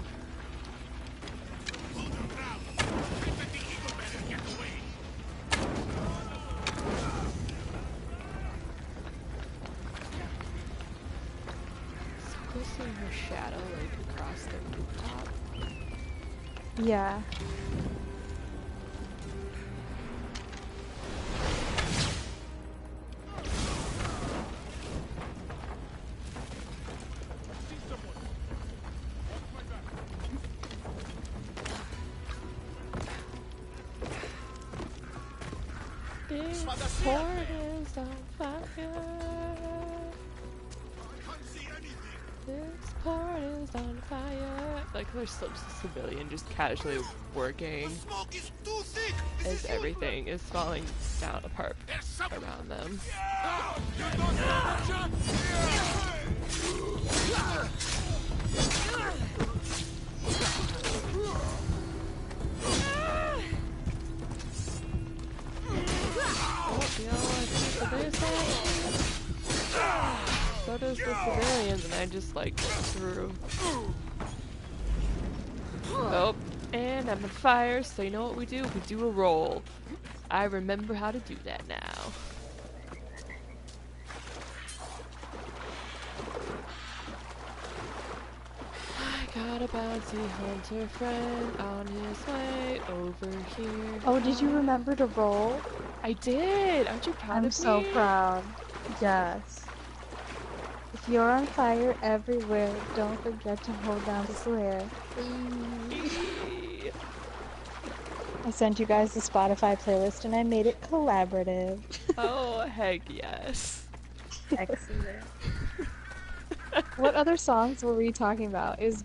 So cool seeing her shadow like across the rooftop. Yeah. This port is on fire. This port is on fire. Like there's some civilian just casually working Smoke is too thick. as everything is falling down apart around them. Oh, you know what people do say? So does the civilians, and I just like look through. Oh, and I'm on fire, so you know what we do? We do a roll. I remember how to do that now. I got a bounty hunter friend on his way over here. Oh, did you remember to roll? I did! Aren't you proud I'm of so me? proud. Yes. If you're on fire everywhere, don't forget to hold down the flare. I sent you guys the Spotify playlist and I made it collaborative. Oh, heck yes. Excellent. What other songs were we talking about? Is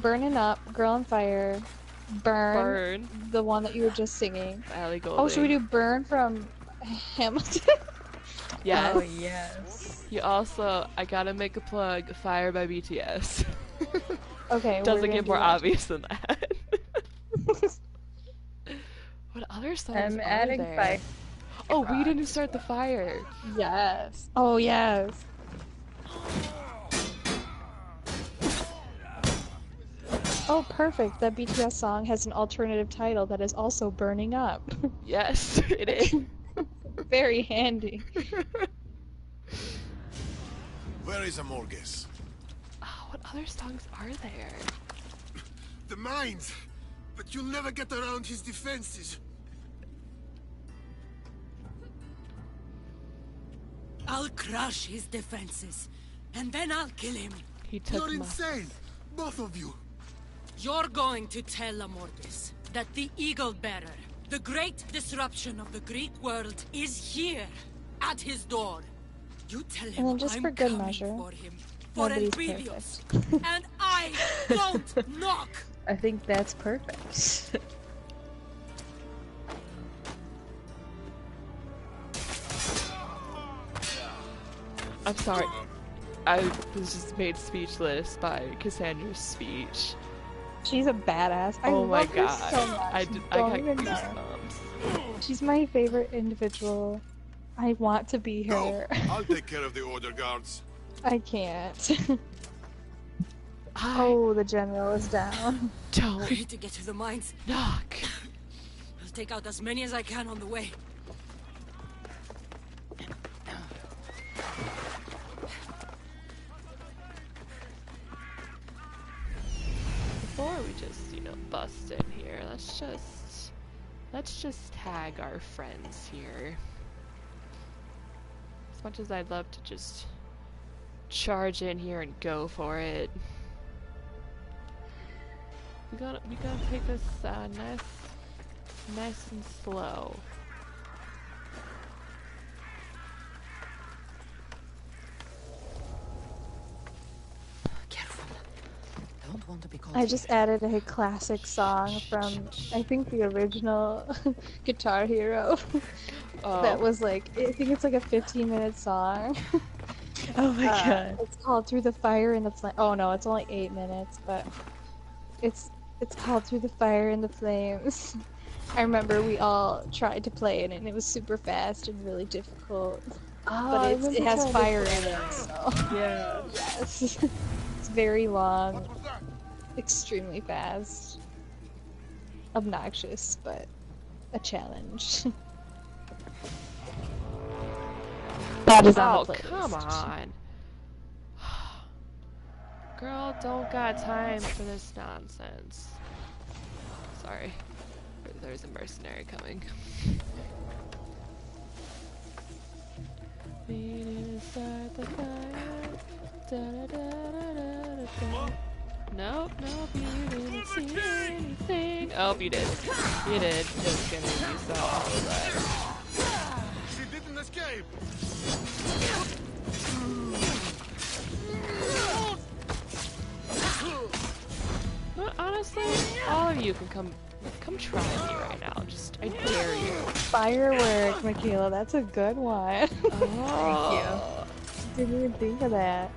Burning Up, Girl on Fire, Burn, Burn. the one that you were just singing. Ellie Golding. Oh, should we do Burn from Hamilton? Yes. Oh, yes. You also, I gotta make a plug, Fire by BTS. Okay, we're Doesn't gonna get do more that. obvious than that. What other songs I'm are adding there? fire. Oh, we didn't start the fire. Yes. Oh, yes. Oh, perfect. That BTS song has an alternative title that is also burning up. Yes, it is. Very handy. Where is Amorges? Oh, what other songs are there? The mines! But you'll never get around his defenses. I'll crush his defenses, and then I'll kill him. He took You're my... insane! Both of you! You're going to tell Amorges that the Eagle Bearer, the great disruption of the Greek world, is here, at his door. You tell him And then just I'm for good coming measure, for him, for nobody's Elpidios, and I don't knock! I think that's perfect. I'm sorry. I was just made speechless by Cassandra's speech. She's a badass. I Oh my love her god. so much. I You got don't even know. goosebumps. She's my favorite individual. I want to be her. I'll take care of the order guards. I can't. Oh, the general is down. Don't I need to get to the mines. knock. I'll take out as many as I can on the way. Before we just, bust in here, let's just tag our friends here. As much as I'd love to just charge in here and go for it. We gotta take this nice and slow. Careful. Don't want to be called. I just added a classic song from, I think, the original Guitar Hero. That was like, I think it's like a 15-minute song. Oh my god. It's called Through the Fire and the Flame. Oh no, it's only 8 minutes, but it's called Through the Fire and the Flames. I remember we all tried to play it and it was super fast and really difficult. But it has fire in it, so. Yeah. Yes. It's very long, extremely fast, obnoxious, but a challenge. That is on the playlist. Come on. Girl, don't got time for this nonsense. Sorry. There's a mercenary coming. We didn't start the fire. Nope, you didn't see anything. Oh, you did. You did. Just kidding. You saw all of that. She didn't escape! But honestly, all of you can come try me right now. Just, I dare you. Firework, Michaela, that's a good one. Oh. Didn't even think of that.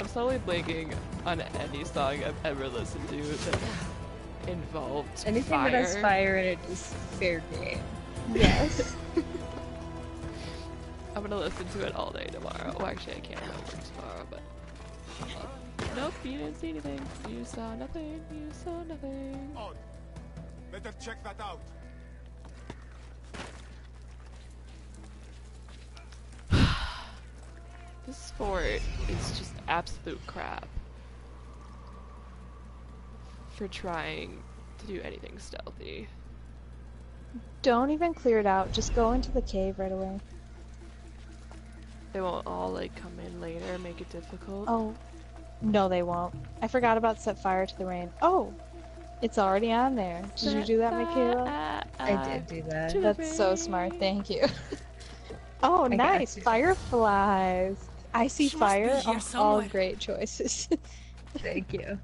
I'm slowly blanking on any song I've ever listened to that involved Anything fire. that has fire in it is fair game. Yes. I'm gonna listen to it all day tomorrow. Well, actually, I can't remember tomorrow, but... Nope, you didn't see anything. You saw nothing. You saw nothing. On. Better check that out. This fort is just absolute crap for trying to do anything stealthy. Don't even clear it out. Just go into the cave right away. They won't all come in later and make it difficult. Oh, no, they won't. I forgot about set fire to the rain. Oh, it's already on there. Did you do that, Michaela? I did do that. That's so smart. Thank you. Oh, nice. Fireflies. I see She must be fire. here All somewhere. great choices. Thank you.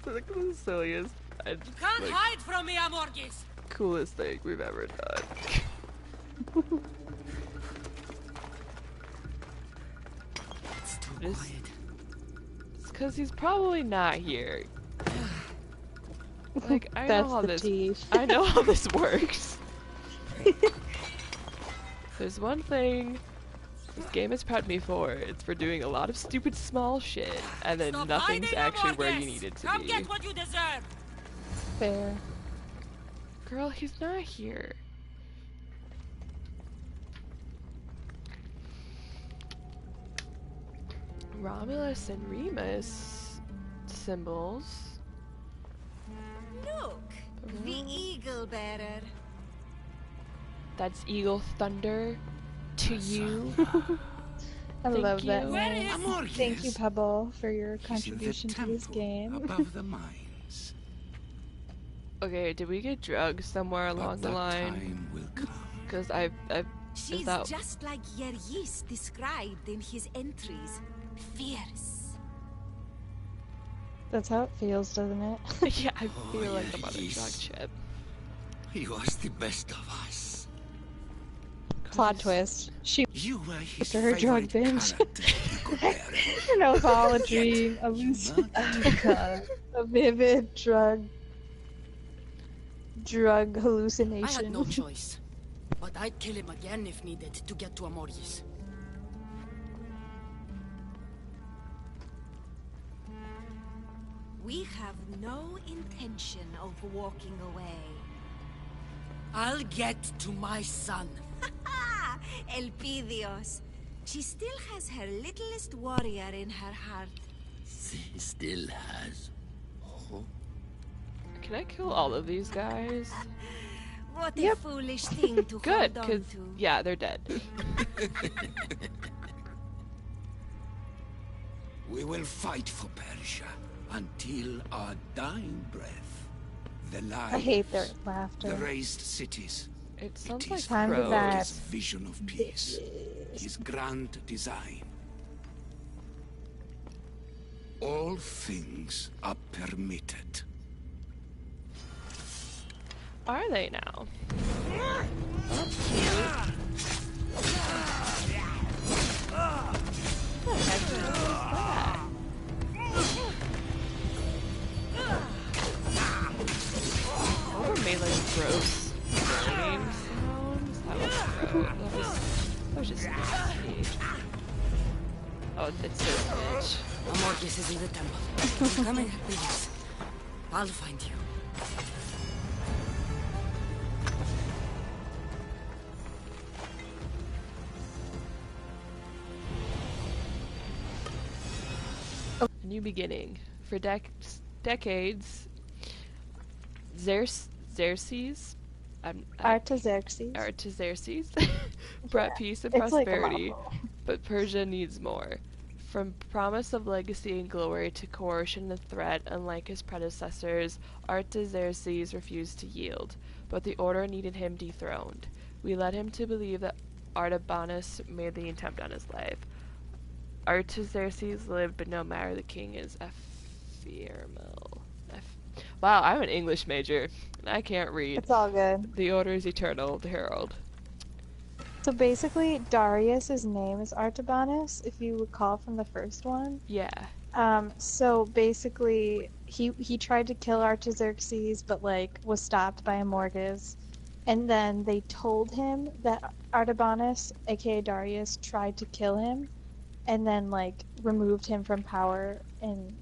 Like the silliest and Can't hide from me, Amorges! coolest thing we've ever done. It's because he's probably not here. Like, I know That's how the this. tease. I know how this works. There's one thing this game has prepped me for. It's for doing a lot of stupid small shit, and then Stop nothing's hiding, actually where you Amorges! need it to Come be. get what you deserve! Fair. Girl, he's not here. Romulus and Remus symbols. Look, the eagle bearer. That's Eagle Thunder to you. I Thank love that you. name. Amorges. Thank you, Pebble, for your He's in the contribution to this temple game. above the mines. Okay, did we get drugs somewhere along But the that line? time will come. Because I've She's that... just like Yeryis described in his entries. Fierce. That's how it feels, doesn't it? yeah, I Oh, feel like yeah, I'm on a he's- drug chip. He was the best of us. Plot twist. She You were his After her drug favorite binge. character, Nicole. an othology, a You lucid, murdered oh god, a vivid drug I hallucination. had no choice. But I'd kill him again if needed to get to Amorges. We have no intention of walking away. I'll get to my son. Ah, Elpidios. She still has her littlest warrior in her heart. He still has hope. Can I kill all of these guys? What a foolish thing to Good, hold on because, to. yeah, they're dead. We will fight for Persia until our dying breath. The lives, I hate their the laughter. raised cities. It sounds It like is Time for crows. that. his vision of peace, his grand design. All things are permitted. Are they now? What the heck is that? Those were made like gross groaning sounds. That was gross. That was just nasty. Oh, it's so bitch. Amorges is in the temple. I'm coming, please. I'll find you. A new beginning. For decades, Xerxes, Artaxerxes. brought peace and It's like a prosperity, mouthful. but Persia needs more. From promise of legacy and glory to coercion and threat, unlike his predecessors, Artaxerxes refused to yield, but the order needed him dethroned. We led him to believe that Artabanus made the attempt on his life. Artaxerxes lived, but no matter, the king is ephemeral. Wow, I'm an English major, and I can't read. It's all good. The order is eternal, the herald. So basically, Darius's name is Artabanus, if you recall from the first one. Yeah. So basically, he tried to kill Artaxerxes, but like was stopped by Amorges, and then they told him that Artabanus, aka Darius, tried to kill him, and then like removed him from power and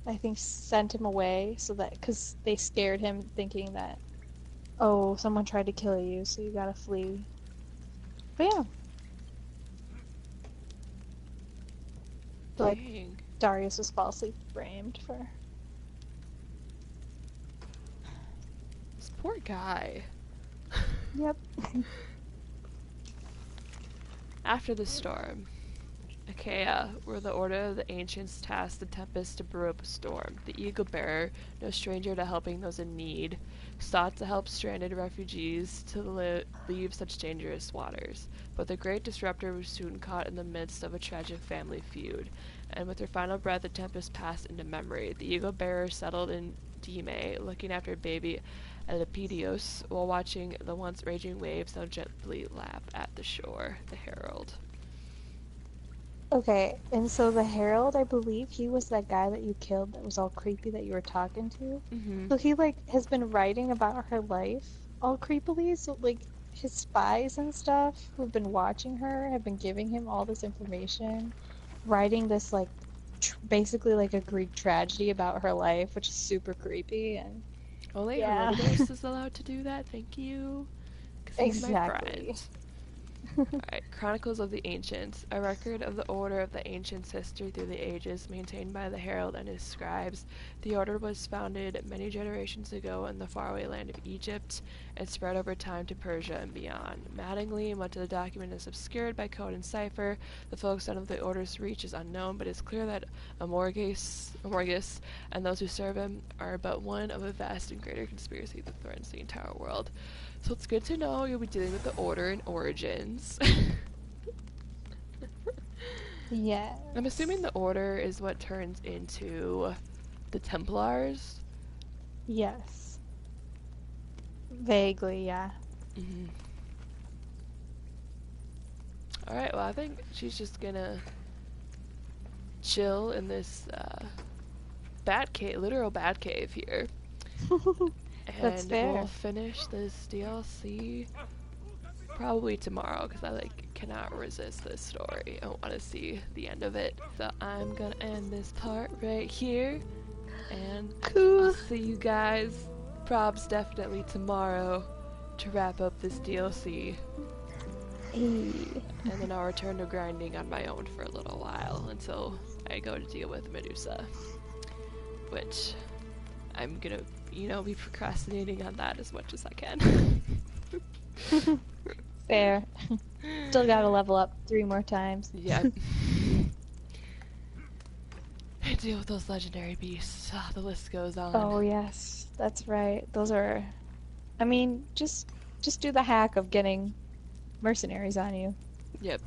I think sent him away so that because they scared him, thinking that, oh, someone tried to kill you, so you gotta flee. But yeah. Like, Dang. Darius was falsely framed for. This poor guy. Yep. After the storm, Achaea, where the order of the ancients tasked the tempest to brew up a storm. The eagle bearer, no stranger to helping those in need, sought to help stranded refugees to leave such dangerous waters. But the great disruptor was soon caught in the midst of a tragic family feud, and with her final breath the tempest passed into memory. The eagle bearer settled in Dime, looking after baby Elpidios, while watching the once raging waves now gently lap at the shore. The herald. Okay, and so the Herald, I believe he was that guy that you killed that was all creepy that you were talking to. Mm-hmm. So he like has been writing about her life all creepily. So like his spies and stuff who've been watching her have been giving him all this information, writing this like basically like a Greek tragedy about her life, which is super creepy and Only yeah, Herodotus is allowed to do that, thank you. Because he's my friend. exactly. Alright, Chronicles of the Ancients. A record of the Order of the Ancients' history through the ages, maintained by the Herald and his scribes. The Order was founded many generations ago in the faraway land of Egypt and spread over time to Persia and beyond. Maddeningly, much of the document is obscured by code and cipher. The full extent of the Order's reach is unknown, but it's clear that Amorgus and those who serve him are but one of a vast and greater conspiracy that threatens the entire world. So it's good to know you'll be dealing with the Order and Origins. Yeah. I'm assuming the Order is what turns into the Templars. Yes. Vaguely, yeah. Mm-hmm. Alright, well I think she's just gonna chill in this bat cave, literal bat cave here. That's And fair. we'll finish this DLC probably tomorrow because I like cannot resist this story. I want to see the end of it. So I'm gonna end this part right here, and Cool. I'll see you guys probs definitely tomorrow to wrap up this DLC. Hey. And then I'll return to grinding on my own for a little while until I go to deal with Medusa, which I'm gonna, be procrastinating on that as much as I can. Fair. Still gotta level up 3 more times. Yeah. I deal with those legendary beasts. Ah, the list goes on. Oh yes, that's right. Those are. I mean, just do the hack of getting mercenaries on you. Yep.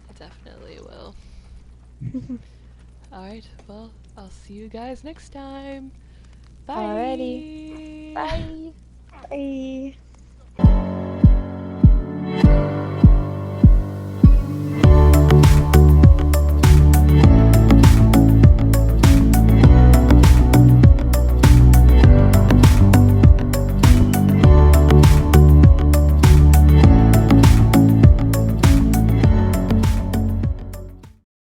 I definitely will. Alright, well, I'll see you guys next time. Bye! Alrighty. Bye. Bye.